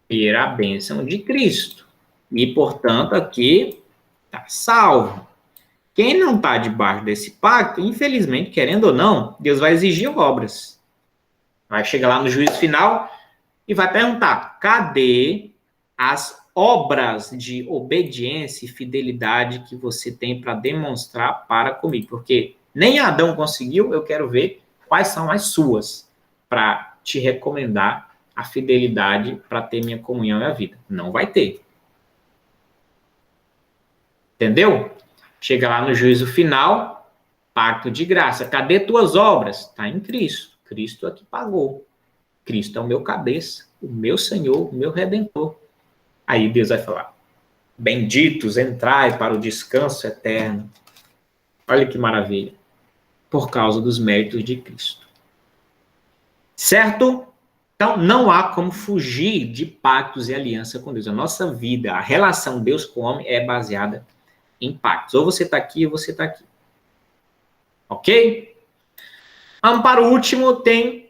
ter a bênção de Cristo. E, portanto, aqui está salvo. Quem não está debaixo desse pacto, infelizmente, querendo ou não, Deus vai exigir obras. Vai chegar lá no juízo final e vai perguntar, cadê as obras de obediência e fidelidade que você tem para demonstrar para comigo? Porque nem Adão conseguiu, eu quero ver quais são as suas para te recomendar a fidelidade para ter minha comunhão e a vida. Não vai ter. Entendeu? Chega lá no juízo final, pacto de graça. Cadê tuas obras? Está em Cristo. Cristo é que pagou. Cristo é o meu cabeça, o meu Senhor, o meu Redentor. Aí Deus vai falar, benditos, entrai para o descanso eterno. Olha que maravilha. Por causa dos méritos de Cristo. Certo? Então, não há como fugir de pactos e aliança com Deus. A nossa vida, a relação Deus com o homem é baseada em pactos. Ou você está aqui, ou você está aqui. Ok? Vamos para o último, tem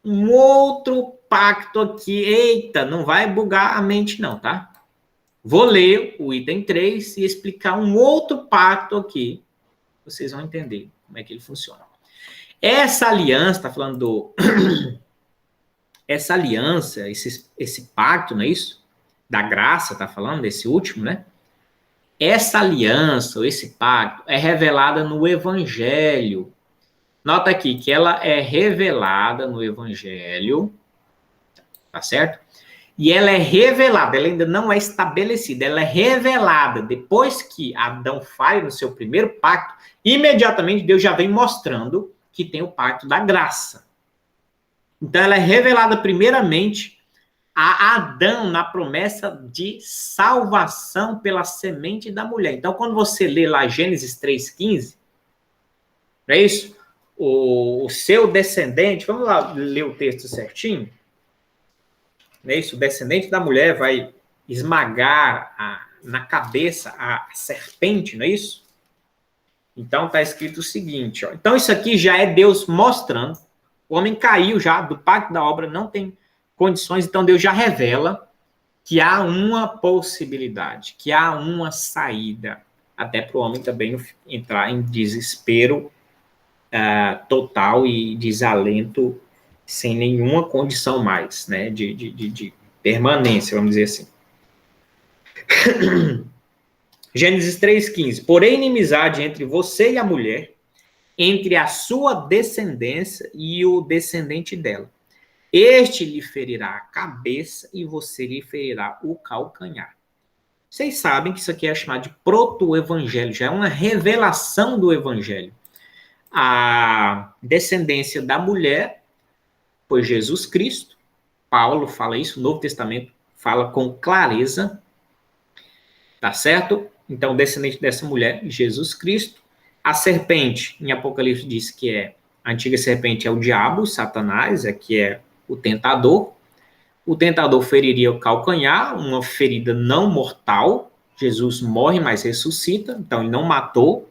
um outro pacto aqui. Eita, não vai bugar a mente não, tá? Vou ler o item 3 e explicar um outro pacto aqui. Vocês vão entender como é que ele funciona. Essa aliança, está falando do... Essa aliança, esse pacto, não é isso? Da graça, está falando desse último, né? Essa aliança, ou esse pacto, é revelada no Evangelho. Nota aqui que ela é revelada no Evangelho, tá certo? E ela é revelada, ela ainda não é estabelecida, ela é revelada. Depois que Adão falha no seu primeiro pacto, imediatamente Deus já vem mostrando que tem o pacto da graça. Então, ela é revelada primeiramente a Adão na promessa de salvação pela semente da mulher. Então, quando você lê lá Gênesis 3,15, não é isso? O seu descendente, vamos lá ler o texto certinho, não é isso? O descendente da mulher vai esmagar na cabeça a serpente, não é isso? Então, está escrito o seguinte, ó. Então, isso aqui já é Deus mostrando, o homem caiu já, do pacto da obra, não tem condições, então Deus já revela que há uma possibilidade, que há uma saída, até para o homem também entrar em desespero total e desalento, sem nenhuma condição mais, né, de permanência, vamos dizer assim. Gênesis 3,15. Porém, inimizade entre você e a mulher, entre a sua descendência e o descendente dela. Este lhe ferirá a cabeça e você lhe ferirá o calcanhar. Vocês sabem que isso aqui é chamado de proto-evangelho, já é uma revelação do evangelho. A descendência da mulher foi Jesus Cristo. Paulo fala isso, o Novo Testamento fala com clareza. Tá certo? Então, o descendente dessa mulher, Jesus Cristo. A serpente, em Apocalipse, diz que a antiga serpente é o diabo, Satanás, que é o tentador. O tentador feriria o calcanhar, uma ferida não mortal. Jesus morre, mas ressuscita. Então, ele não matou.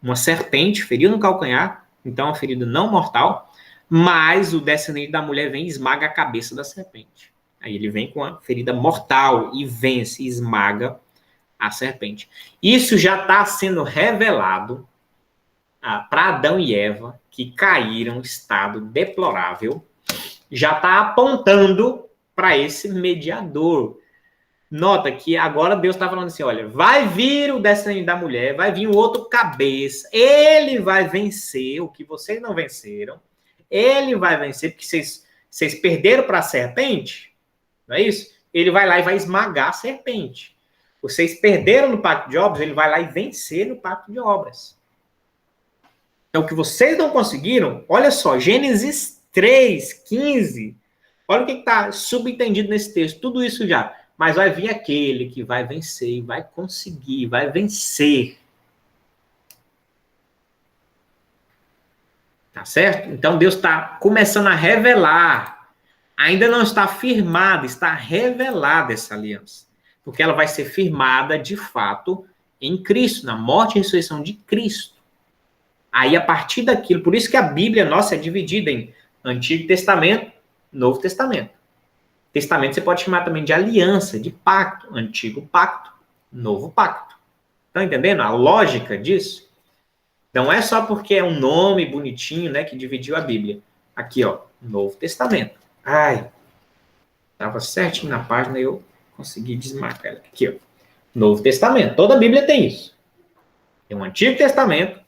Uma serpente feriu no calcanhar, então uma ferida não mortal. Mas o descendente da mulher vem e esmaga a cabeça da serpente. Aí ele vem com a ferida mortal e vence, esmaga a serpente. Isso já está sendo revelado para Adão e Eva, que caíram em estado deplorável, já está apontando para esse mediador. Nota que agora Deus está falando assim, olha, vai vir o descendente da mulher, vai vir o outro cabeça, ele vai vencer o que vocês não venceram, ele vai vencer porque vocês perderam para a serpente, não é isso? Ele vai lá e vai esmagar a serpente. Vocês perderam no pacto de obras, ele vai lá e vencer no pacto de obras. Então, o que vocês não conseguiram, olha só, Gênesis 3,15, olha o que está subentendido nesse texto, tudo isso já. Mas vai vir aquele que vai vencer, vai conseguir, vai vencer. Tá certo? Então, Deus está começando a revelar. Ainda não está firmada, está revelada essa aliança. Porque ela vai ser firmada, de fato, em Cristo, na morte e ressurreição de Cristo. Aí, a partir daquilo, por isso que a Bíblia nossa é dividida em Antigo Testamento, Novo Testamento. Testamento você pode chamar também de aliança, de pacto. Antigo pacto, novo pacto. Estão entendendo a lógica disso? Não é só porque é um nome bonitinho, né, que dividiu a Bíblia. Aqui, ó, Novo Testamento. Ai, estava certinho na página e eu consegui desmarcar ela. Aqui, ó, Novo Testamento. Toda a Bíblia tem isso. Tem um Antigo Testamento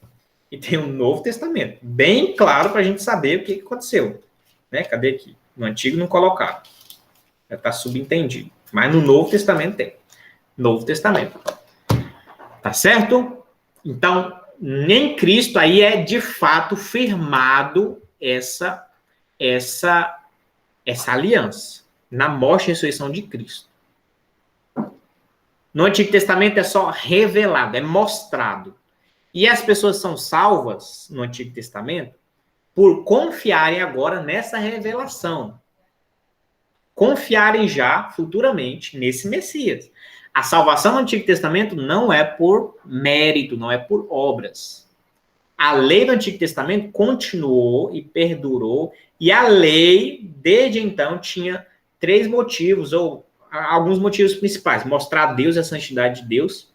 e tem um Novo Testamento. Bem claro para a gente saber o que aconteceu. Né? Cadê aqui? No Antigo não colocaram. Já está subentendido. Mas no Novo Testamento tem. Novo Testamento. Tá certo? Então, em Cristo aí é de fato firmado essa aliança. Na morte e ressurreição de Cristo. No Antigo Testamento é só revelado, é mostrado. E as pessoas são salvas no Antigo Testamento por confiarem agora nessa revelação. Confiarem já futuramente nesse Messias. A salvação no Antigo Testamento não é por mérito, não é por obras. A lei do Antigo Testamento continuou e perdurou, e a lei, desde então, tinha 3 motivos, ou alguns motivos principais. Mostrar a Deus a santidade de Deus,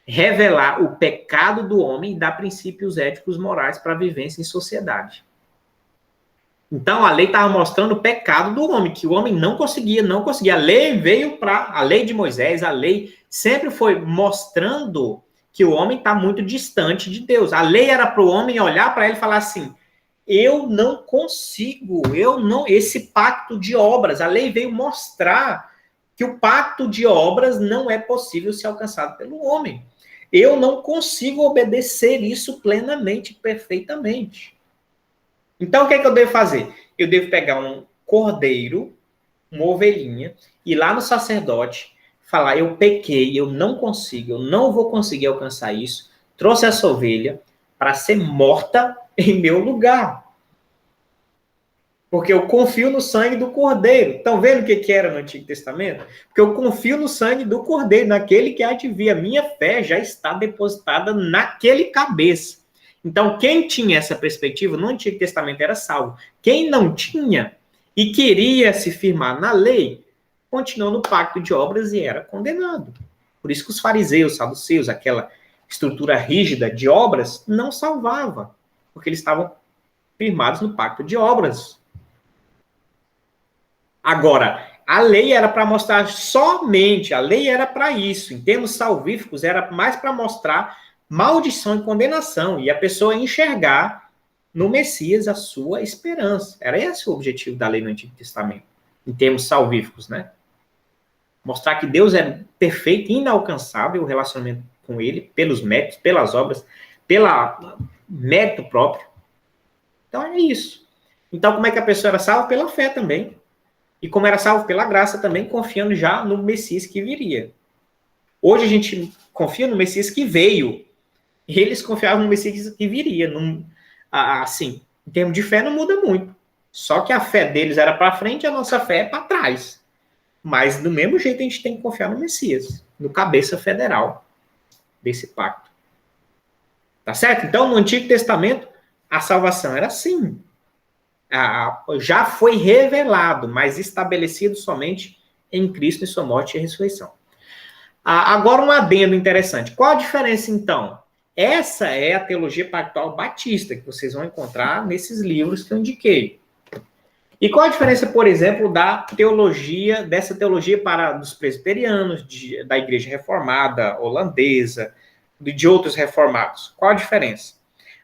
revelar o pecado do homem e dar princípios éticos morais para a vivência em sociedade. Então, a lei estava mostrando o pecado do homem, que o homem não conseguia. A lei veio a lei de Moisés, a lei sempre foi mostrando que o homem está muito distante de Deus. A lei era para o homem olhar para ele e falar assim, eu não consigo, esse pacto de obras, a lei veio mostrar que o pacto de obras não é possível ser alcançado pelo homem. Eu não consigo obedecer isso plenamente, perfeitamente. Então, o que é que eu devo fazer? Eu devo pegar um cordeiro, uma ovelhinha, ir lá no sacerdote, falar, eu pequei, eu não consigo, eu não vou conseguir alcançar isso, trouxe essa ovelha para ser morta em meu lugar. Porque eu confio no sangue do cordeiro. Estão vendo o que era no Antigo Testamento? Porque eu confio no sangue do cordeiro, naquele que há de vir. A minha fé já está depositada naquele cabeça. Então, quem tinha essa perspectiva no Antigo Testamento era salvo. Quem não tinha e queria se firmar na lei, continuou no pacto de obras e era condenado. Por isso que os fariseus, saduceus, aquela estrutura rígida de obras, não salvava, porque eles estavam firmados no pacto de obras. Agora, a lei era para mostrar somente, a lei era para isso, em termos salvíficos, era mais para mostrar maldição e condenação, e a pessoa enxergar no Messias a sua esperança. Era esse o objetivo da lei no Antigo Testamento, em termos salvíficos, né? Mostrar que Deus é perfeito e inalcançável, o relacionamento com ele, pelos méritos, pelas obras, pelo mérito próprio. Então é isso. Então como é que a pessoa era salva? Pela fé também. E como era salvo pela graça também, confiando já no Messias que viria. Hoje a gente confia no Messias que veio. E eles confiavam no Messias que viria. Assim, em termos de fé não muda muito. Só que a fé deles era para frente e a nossa fé é para trás. Mas do mesmo jeito a gente tem que confiar no Messias, no cabeça federal desse pacto. Tá certo? Então, no Antigo Testamento, a salvação era assim. Já foi revelado, mas estabelecido somente em Cristo e sua morte e ressurreição. Agora um adendo interessante. Qual a diferença, então? Essa é a teologia pactual batista, que vocês vão encontrar nesses livros que eu indiquei. E qual a diferença, por exemplo, dessa teologia para dos presbiterianos, da Igreja Reformada holandesa, de outros reformados? Qual a diferença?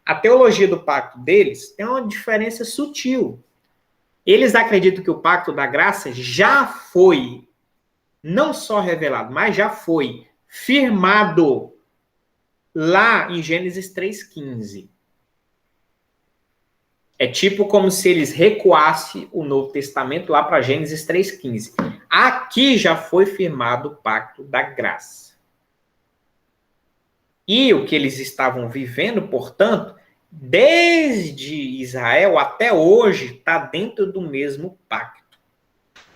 A teologia do pacto deles tem uma diferença sutil. Eles acreditam que o pacto da graça já foi, não só revelado, mas já foi firmado lá em Gênesis 3,15. É tipo como se eles recuassem o Novo Testamento lá para Gênesis 3,15. Aqui já foi firmado o pacto da graça. E o que eles estavam vivendo, portanto, desde Israel até hoje, está dentro do mesmo pacto.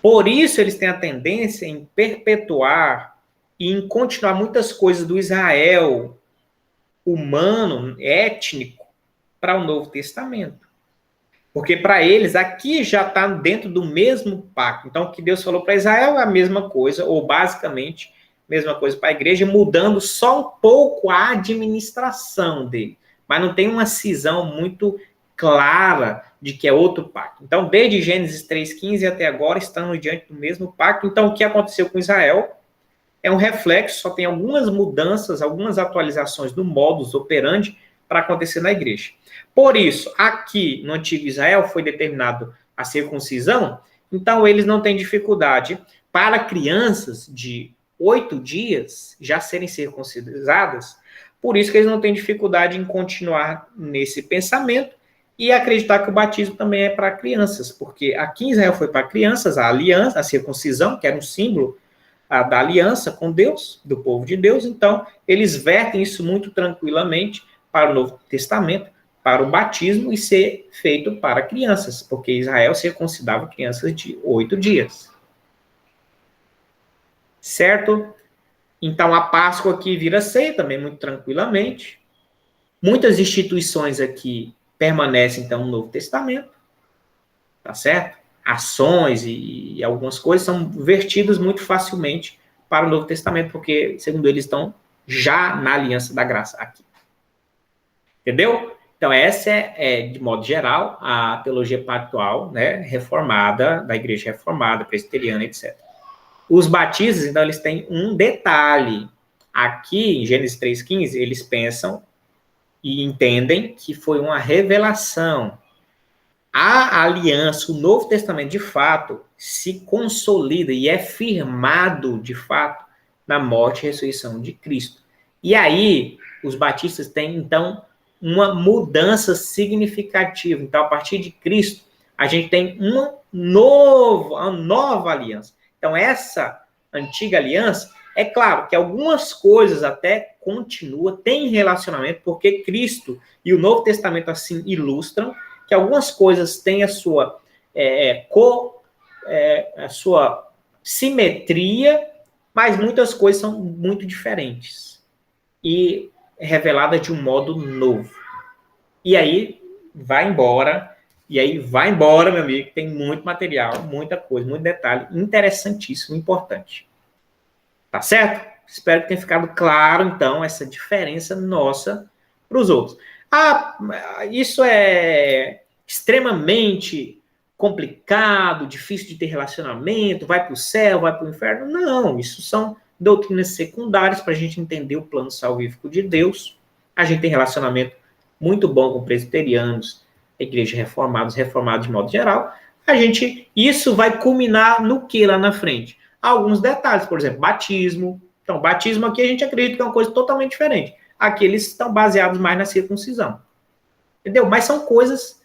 Por isso, eles têm a tendência em perpetuar e em continuar muitas coisas do Israel humano, étnico, para o Novo Testamento. Porque para eles, aqui já está dentro do mesmo pacto. Então, o que Deus falou para Israel é a mesma coisa, ou basicamente a mesma coisa para a igreja, mudando só um pouco a administração dele. Mas não tem uma cisão muito clara de que é outro pacto. Então, desde Gênesis 3,15 até agora, estamos diante do mesmo pacto. Então, o que aconteceu com Israel é um reflexo, só tem algumas mudanças, algumas atualizações do modus operandi para acontecer na igreja. Por isso, aqui no Antigo Israel foi determinado a circuncisão, então eles não têm dificuldade para crianças de 8 dias já serem circuncidadas, por isso que eles não têm dificuldade em continuar nesse pensamento e acreditar que o batismo também é para crianças, porque aqui em Israel foi para crianças, a aliança, a circuncisão, que era um símbolo da aliança com Deus, do povo de Deus, então eles vertem isso muito tranquilamente para o Novo Testamento, para o batismo e ser feito para crianças, porque Israel circuncidava crianças de 8 dias. Certo? Então a Páscoa aqui vira ceia também muito tranquilamente. Muitas instituições aqui permanecem então no Novo Testamento, tá certo? Ações e algumas coisas são vertidas muito facilmente para o Novo Testamento, porque, segundo eles, estão já na aliança da graça aqui. Entendeu? Então, essa de modo geral, a teologia pactual, né, reformada, da igreja reformada, presbiteriana, etc. Os batistas, então, eles têm um detalhe. Aqui, em Gênesis 3,15, eles pensam e entendem que foi uma revelação. A aliança, o Novo Testamento, de fato, se consolida e é firmado, de fato, na morte e ressurreição de Cristo. E aí, os batistas têm, então, uma mudança significativa. Então, a partir de Cristo, a gente tem uma nova aliança. Então, essa antiga aliança, é claro que algumas coisas até continuam, tem relacionamento, porque Cristo e o Novo Testamento assim ilustram que algumas coisas têm a sua, a sua simetria, mas muitas coisas são muito diferentes. E revelada de um modo novo. E aí, vai embora, meu amigo, tem muito material, muita coisa, muito detalhe, interessantíssimo, importante. Tá certo? Espero que tenha ficado claro, então, essa diferença nossa para os outros. Isso é extremamente complicado, difícil de ter relacionamento, vai para o céu, vai para o inferno. Não, isso são doutrinas secundárias para a gente entender o plano salvífico de Deus. A gente tem relacionamento muito bom com presbiterianos, igreja reformados de modo geral. Isso vai culminar no que lá na frente? Alguns detalhes, por exemplo, batismo. Então, batismo aqui a gente acredita que é uma coisa totalmente diferente. Aqui eles estão baseados mais na circuncisão. Entendeu? Mas são coisas,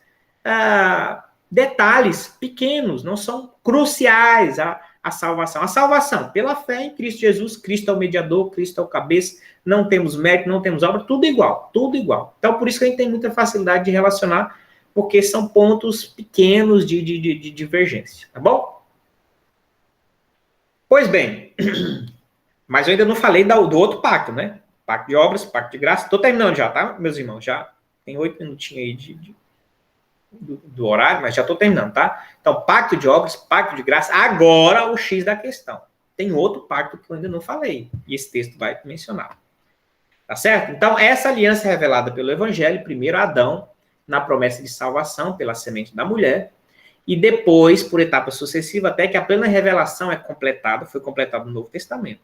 detalhes pequenos, não são cruciais a salvação. A salvação, pela fé em Cristo Jesus, Cristo é o mediador, Cristo é o cabeça, não temos mérito, não temos obra, tudo igual, tudo igual. Então, por isso que a gente tem muita facilidade de relacionar, porque são pontos pequenos de divergência, tá bom? Pois bem, mas eu ainda não falei do outro pacto, né? Pacto de obras, pacto de graça. Estou terminando já, tá, meus irmãos? Já tem 8 minutinhos aí do horário, mas já estou terminando, tá? Então, pacto de obras, pacto de graça. Agora, o X da questão. Tem outro pacto que eu ainda não falei, e esse texto vai mencionar. Tá certo? Então, essa aliança é revelada pelo Evangelho, primeiro Adão, na promessa de salvação pela semente da mulher, e depois, por etapa sucessiva, até que a plena revelação foi completada no Novo Testamento.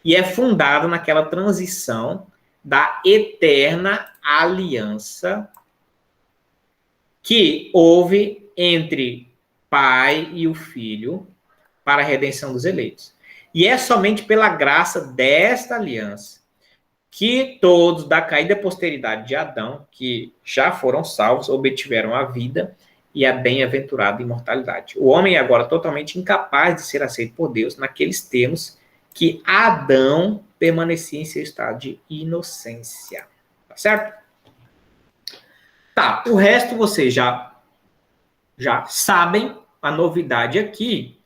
E é fundado naquela transição da eterna aliança que houve entre Pai e o Filho para a redenção dos eleitos. E é somente pela graça desta aliança que todos da caída posteridade de Adão, que já foram salvos, obtiveram a vida e a bem-aventurada imortalidade. O homem é agora totalmente incapaz de ser aceito por Deus naqueles termos que Adão permanecia em seu estado de inocência. Tá certo? Tá, o resto vocês já sabem. A novidade aqui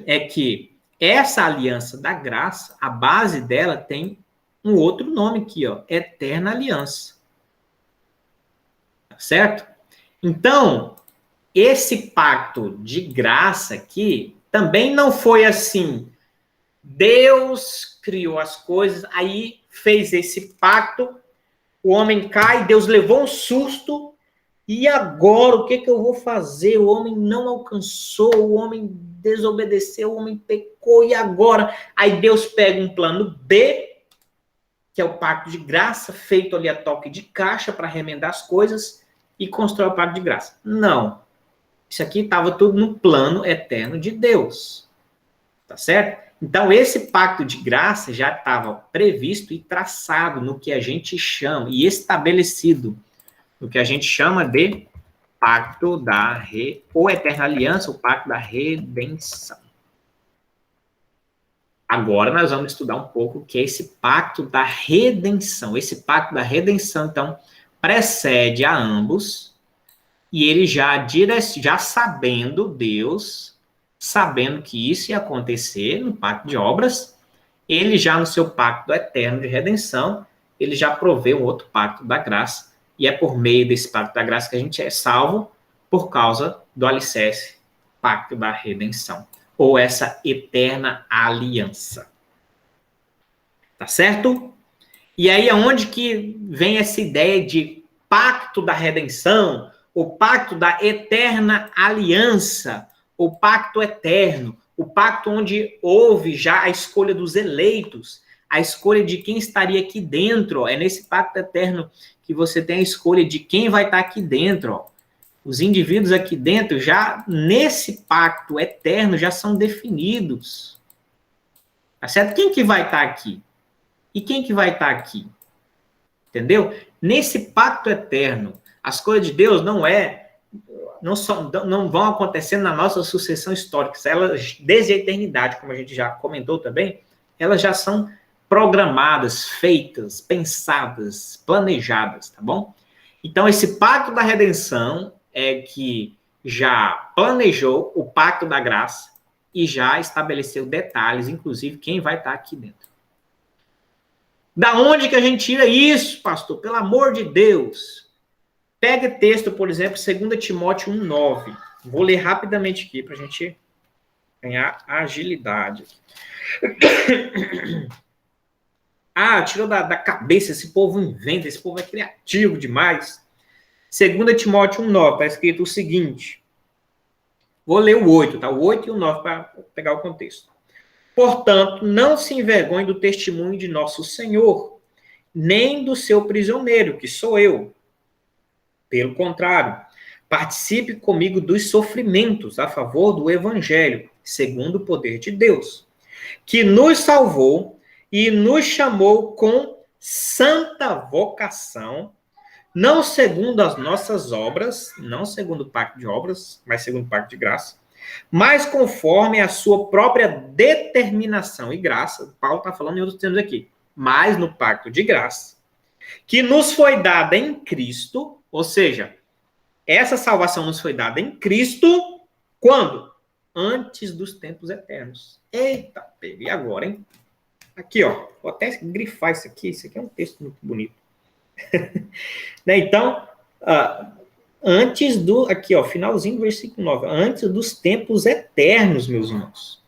é que essa aliança da graça, a base dela tem um outro nome aqui, ó, eterna aliança. Tá certo? Então, esse pacto de graça aqui também não foi assim. Deus criou as coisas, aí fez esse pacto, o homem cai, Deus levou um susto, e agora o que eu vou fazer? O homem não alcançou, o homem desobedeceu, o homem pecou, e agora? Aí Deus pega um plano B, que é o pacto de graça, feito ali a toque de caixa para remendar as coisas, e constrói o pacto de graça. Não. Isso aqui estava tudo no plano eterno de Deus. Tá certo? Então, esse pacto de graça já estava previsto e traçado no que a gente chama, e estabelecido, no que a gente chama de pacto ou eterna aliança, o pacto da redenção. Agora nós vamos estudar um pouco o que é esse pacto da redenção. Esse pacto da redenção, então, precede a ambos, e ele já sabendo, Deus, sabendo que isso ia acontecer no pacto de obras, ele já no seu pacto eterno de redenção, ele já provê um outro pacto da graça, e é por meio desse pacto da graça que a gente é salvo por causa do alicerce, pacto da redenção, ou essa eterna aliança. Tá certo? E aí, aonde que vem essa ideia de pacto da redenção, o pacto da eterna aliança, o pacto eterno, o pacto onde houve já a escolha dos eleitos, a escolha de quem estaria aqui dentro, ó. É nesse pacto eterno que você tem a escolha de quem vai estar aqui dentro, ó. Os indivíduos aqui dentro, já nesse pacto eterno, já são definidos. Tá certo? Quem que vai estar aqui? E quem que vai estar aqui? Entendeu? Nesse pacto eterno, as coisas de Deus não vão acontecer na nossa sucessão histórica. Elas, desde a eternidade, como a gente já comentou também, elas já são programadas, feitas, pensadas, planejadas, tá bom? Então, esse pacto da redenção é que já planejou o pacto da graça e já estabeleceu detalhes, inclusive quem vai estar aqui dentro. Da onde que a gente tira isso, pastor? Pelo amor de Deus. Pega texto, por exemplo, 2 Timóteo 1,9. Vou ler rapidamente aqui para a gente ganhar agilidade. Tirou da cabeça, esse povo inventa, esse povo é criativo demais. 2 Timóteo 1,9, está escrito o seguinte. Vou ler o 8, tá? O 8 e o 9 para pegar o contexto. Portanto, não se envergonhe do testemunho de nosso Senhor, nem do seu prisioneiro, que sou eu. Pelo contrário, participe comigo dos sofrimentos a favor do Evangelho, segundo o poder de Deus, que nos salvou e nos chamou com santa vocação, não segundo as nossas obras, não segundo o pacto de obras, mas segundo o pacto de graça, mas conforme a sua própria determinação e graça. Paulo está falando em outros termos aqui, mas no pacto de graça, que nos foi dada em Cristo, ou seja, essa salvação nos foi dada em Cristo, quando? Antes dos tempos eternos. Eita, peguei agora, hein? Aqui, ó, vou até grifar isso aqui é um texto muito bonito. Né? Então, antes do, aqui ó, finalzinho do versículo 9, antes dos tempos eternos, meus irmãos.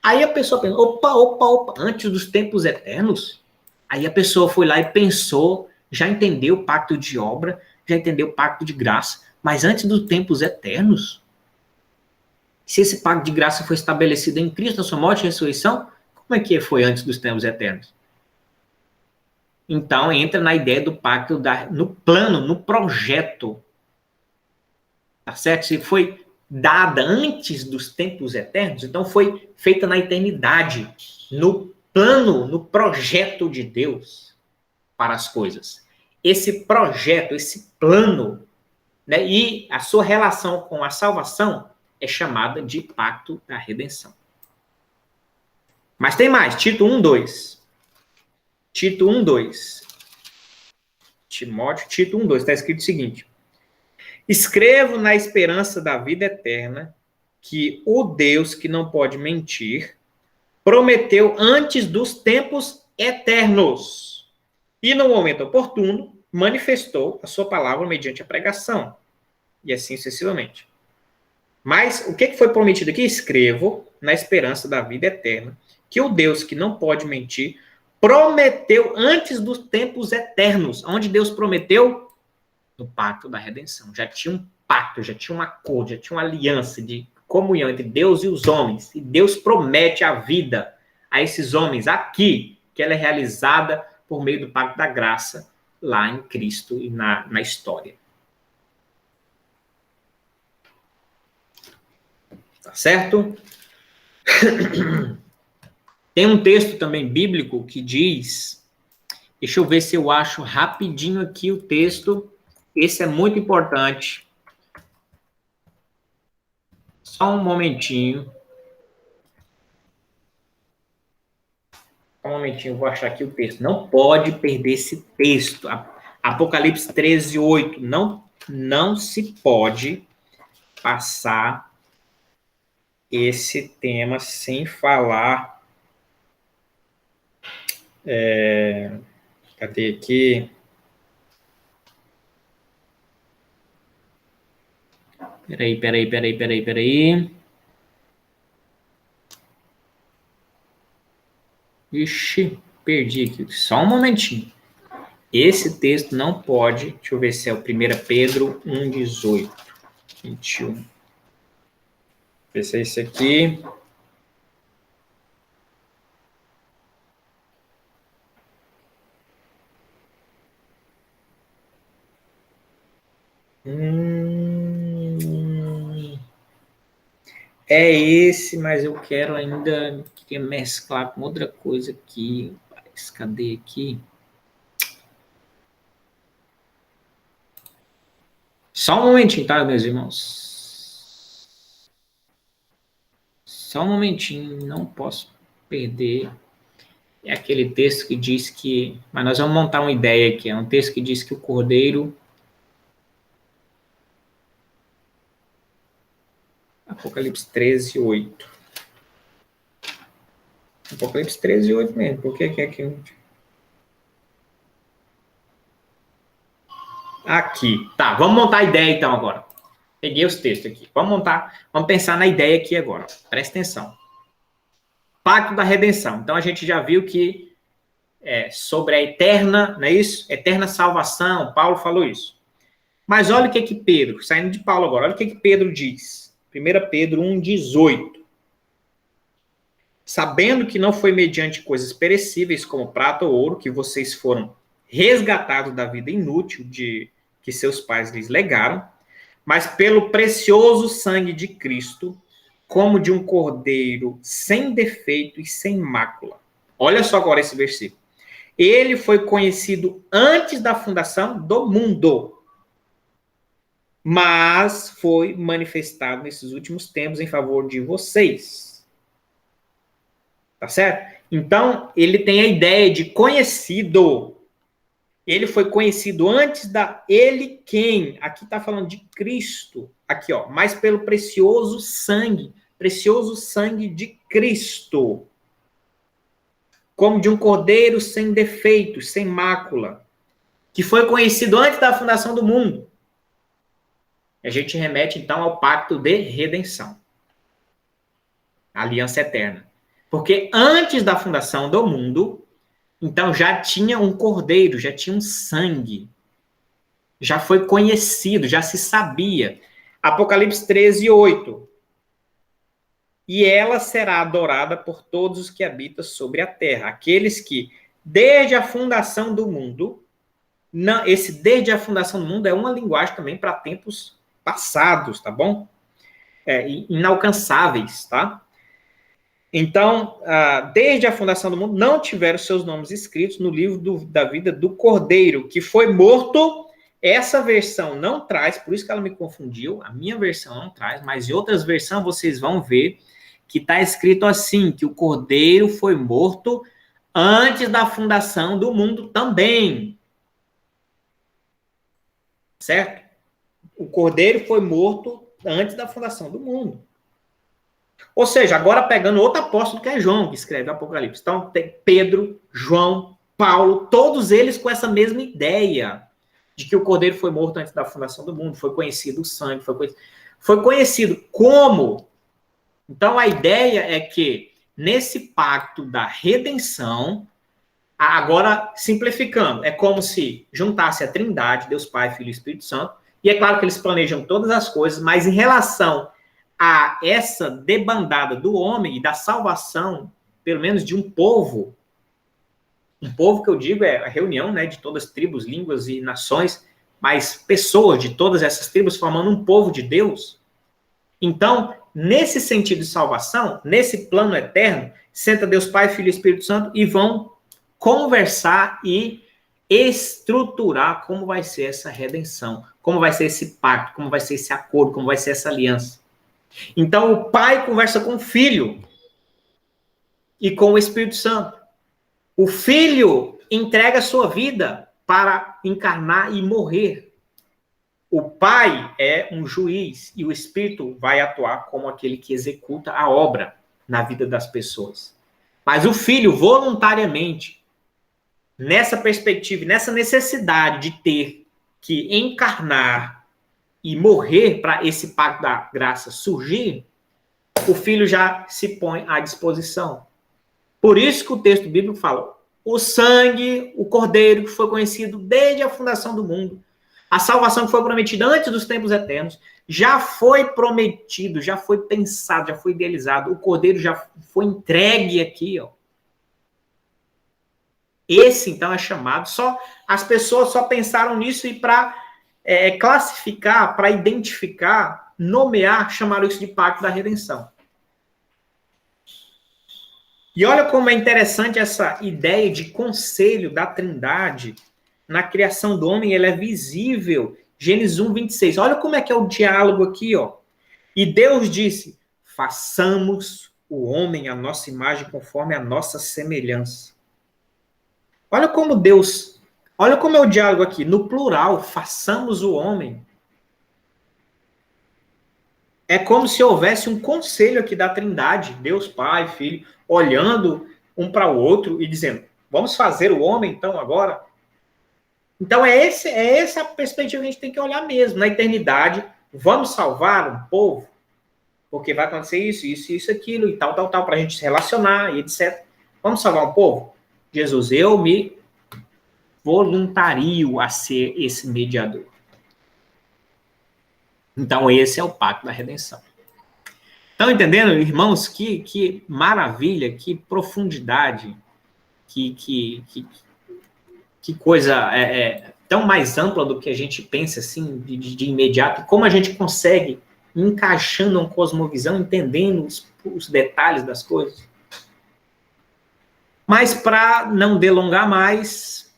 Aí a pessoa pensa, opa, antes dos tempos eternos? Aí a pessoa foi lá e pensou, já entendeu o pacto de obra, já entendeu o pacto de graça, mas antes dos tempos eternos? Se esse pacto de graça foi estabelecido em Cristo, na sua morte e ressurreição, como é que foi antes dos tempos eternos? Então, entra na ideia do pacto, no plano, no projeto. Tá certo? Se foi dada antes dos tempos eternos, então foi feita na eternidade, no plano, no projeto de Deus para as coisas. Esse projeto, esse plano, né, e a sua relação com a salvação é chamada de pacto da redenção. Mas tem mais, Tito 1:2. Tito 1:2. Timóteo, Tito 1:2, está escrito o seguinte: escrevo na esperança da vida eterna que o Deus que não pode mentir prometeu antes dos tempos eternos e no momento oportuno manifestou a sua palavra mediante a pregação e assim sucessivamente. Mas o que foi prometido aqui? Escrevo na esperança da vida eterna que o Deus que não pode mentir prometeu antes dos tempos eternos. Onde Deus prometeu? No pacto da redenção. Já tinha um pacto, já tinha um acordo, já tinha uma aliança de comunhão entre Deus e os homens. E Deus promete a vida a esses homens aqui, que ela é realizada por meio do pacto da graça lá em Cristo e na história. Tá certo? Tem um texto também bíblico que diz, deixa eu ver se eu acho rapidinho aqui o texto, esse é muito importante. Só um momentinho. Um momentinho, vou achar aqui o texto. Não pode perder esse texto. Apocalipse 13:8. Não se pode passar esse tema sem falar. Cadê aqui? Peraí. Ixi, perdi aqui. Só um momentinho. Esse texto não pode. Deixa eu ver se é o 1 Pedro 1:18. 21. Ver se é esse aqui. É esse, mas eu quero ainda mesclar com outra coisa aqui. Cadê aqui? Só um momentinho, tá, meus irmãos? Só um momentinho, não posso perder. É aquele texto que diz que... Mas nós vamos montar uma ideia aqui. É um texto que diz que o cordeiro... Apocalipse 13, 8. Apocalipse 13, 8 mesmo. Por que é aqui? Aqui. Tá, vamos montar a ideia então agora. Peguei os textos aqui. Vamos pensar na ideia aqui agora. Presta atenção. Pacto da redenção. Então a gente já viu que sobre a eterna, não é isso? Eterna salvação. Paulo falou isso. Mas olha o que Pedro, saindo de Paulo agora, olha o que Pedro diz. 1 Pedro 1,18. Sabendo que não foi mediante coisas perecíveis como prata ou ouro que vocês foram resgatados da vida inútil que seus pais lhes legaram, mas pelo precioso sangue de Cristo, como de um cordeiro sem defeito e sem mácula. Olha só agora esse versículo. Ele foi conhecido antes da fundação do mundo, mas foi manifestado nesses últimos tempos em favor de vocês. Tá certo? Então, ele tem a ideia de conhecido. Ele foi conhecido antes da... Ele quem? Aqui está falando de Cristo. Aqui, ó. Mas pelo precioso sangue de Cristo. Como de um cordeiro sem defeitos, sem mácula. Que foi conhecido antes da fundação do mundo. A gente remete, então, ao pacto de redenção. A aliança eterna. Porque antes da fundação do mundo, então já tinha um cordeiro, já tinha um sangue. Já foi conhecido, já se sabia. Apocalipse 13, 8. E ela será adorada por todos os que habitam sobre a terra. Aqueles que, desde a fundação do mundo, não, esse desde a fundação do mundo é uma linguagem também para tempos passados, tá bom? Inalcançáveis, tá? Então, desde a fundação do mundo, não tiveram seus nomes escritos no livro da vida do Cordeiro, que foi morto. Essa versão não traz, por isso que ela me confundiu, a minha versão não traz, mas em outras versões vocês vão ver que está escrito assim, que o Cordeiro foi morto antes da fundação do mundo também. Certo? O Cordeiro foi morto antes da fundação do mundo. Ou seja, agora pegando outro apóstolo que é João, que escreve o Apocalipse. Então, tem Pedro, João, Paulo, todos eles com essa mesma ideia de que o Cordeiro foi morto antes da fundação do mundo, foi conhecido o sangue, foi conhecido como. Então, a ideia é que nesse pacto da redenção, agora simplificando, é como se juntasse a Trindade, Deus Pai, Filho e Espírito Santo, e é claro que eles planejam todas as coisas, mas em relação a essa debandada do homem e da salvação, pelo menos de um povo que eu digo é a reunião, né, de todas as tribos, línguas e nações, mas pessoas de todas essas tribos formando um povo de Deus. Então, nesse sentido de salvação, nesse plano eterno, senta Deus Pai, Filho e Espírito Santo e vão conversar e estruturar como vai ser essa redenção, como vai ser esse pacto, como vai ser esse acordo, como vai ser essa aliança. Então, o Pai conversa com o Filho e com o Espírito Santo. O Filho entrega a sua vida para encarnar e morrer. O Pai é um juiz e o Espírito vai atuar como aquele que executa a obra na vida das pessoas. Mas o Filho, voluntariamente, nessa perspectiva, nessa necessidade de ter que encarnar e morrer para esse pacto da graça surgir, o Filho já se põe à disposição. Por isso que o texto bíblico fala, o sangue, o Cordeiro, que foi conhecido desde a fundação do mundo, a salvação que foi prometida antes dos tempos eternos, já foi prometido, já foi pensado, já foi idealizado, o Cordeiro já foi entregue aqui, ó. Esse, então, é chamado, as pessoas só pensaram nisso e para classificar, para identificar, nomear, chamaram isso de pacto da redenção. E olha como é interessante essa ideia de conselho da Trindade na criação do homem, ela é visível Gênesis 1, 26. Olha como é que é o diálogo aqui, ó. E Deus disse, façamos o homem à nossa imagem conforme a nossa semelhança. Olha como Deus, olha como é o diálogo aqui, no plural, façamos o homem. É como se houvesse um conselho aqui da Trindade, Deus Pai, Filho, olhando um para o outro e dizendo, vamos fazer o homem então agora? Então é essa a perspectiva que a gente tem que olhar mesmo. Na eternidade, vamos salvar um povo? Porque vai acontecer isso, aquilo, e tal, para a gente se relacionar, e etc. Vamos salvar um povo? Jesus, eu me voluntario a ser esse mediador. Então, esse é o pacto da redenção. Estão entendendo, irmãos? Que maravilha, que profundidade, que coisa tão mais ampla do que a gente pensa, assim, de imediato. Como a gente consegue, encaixando uma cosmovisão, entendendo os detalhes das coisas. Mas, para não delongar mais,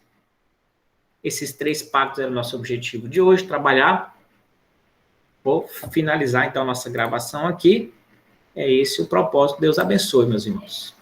esses 3 pactos eram o nosso objetivo de hoje, trabalhar. Vou finalizar, então, a nossa gravação aqui. É esse o propósito. Deus abençoe, meus irmãos.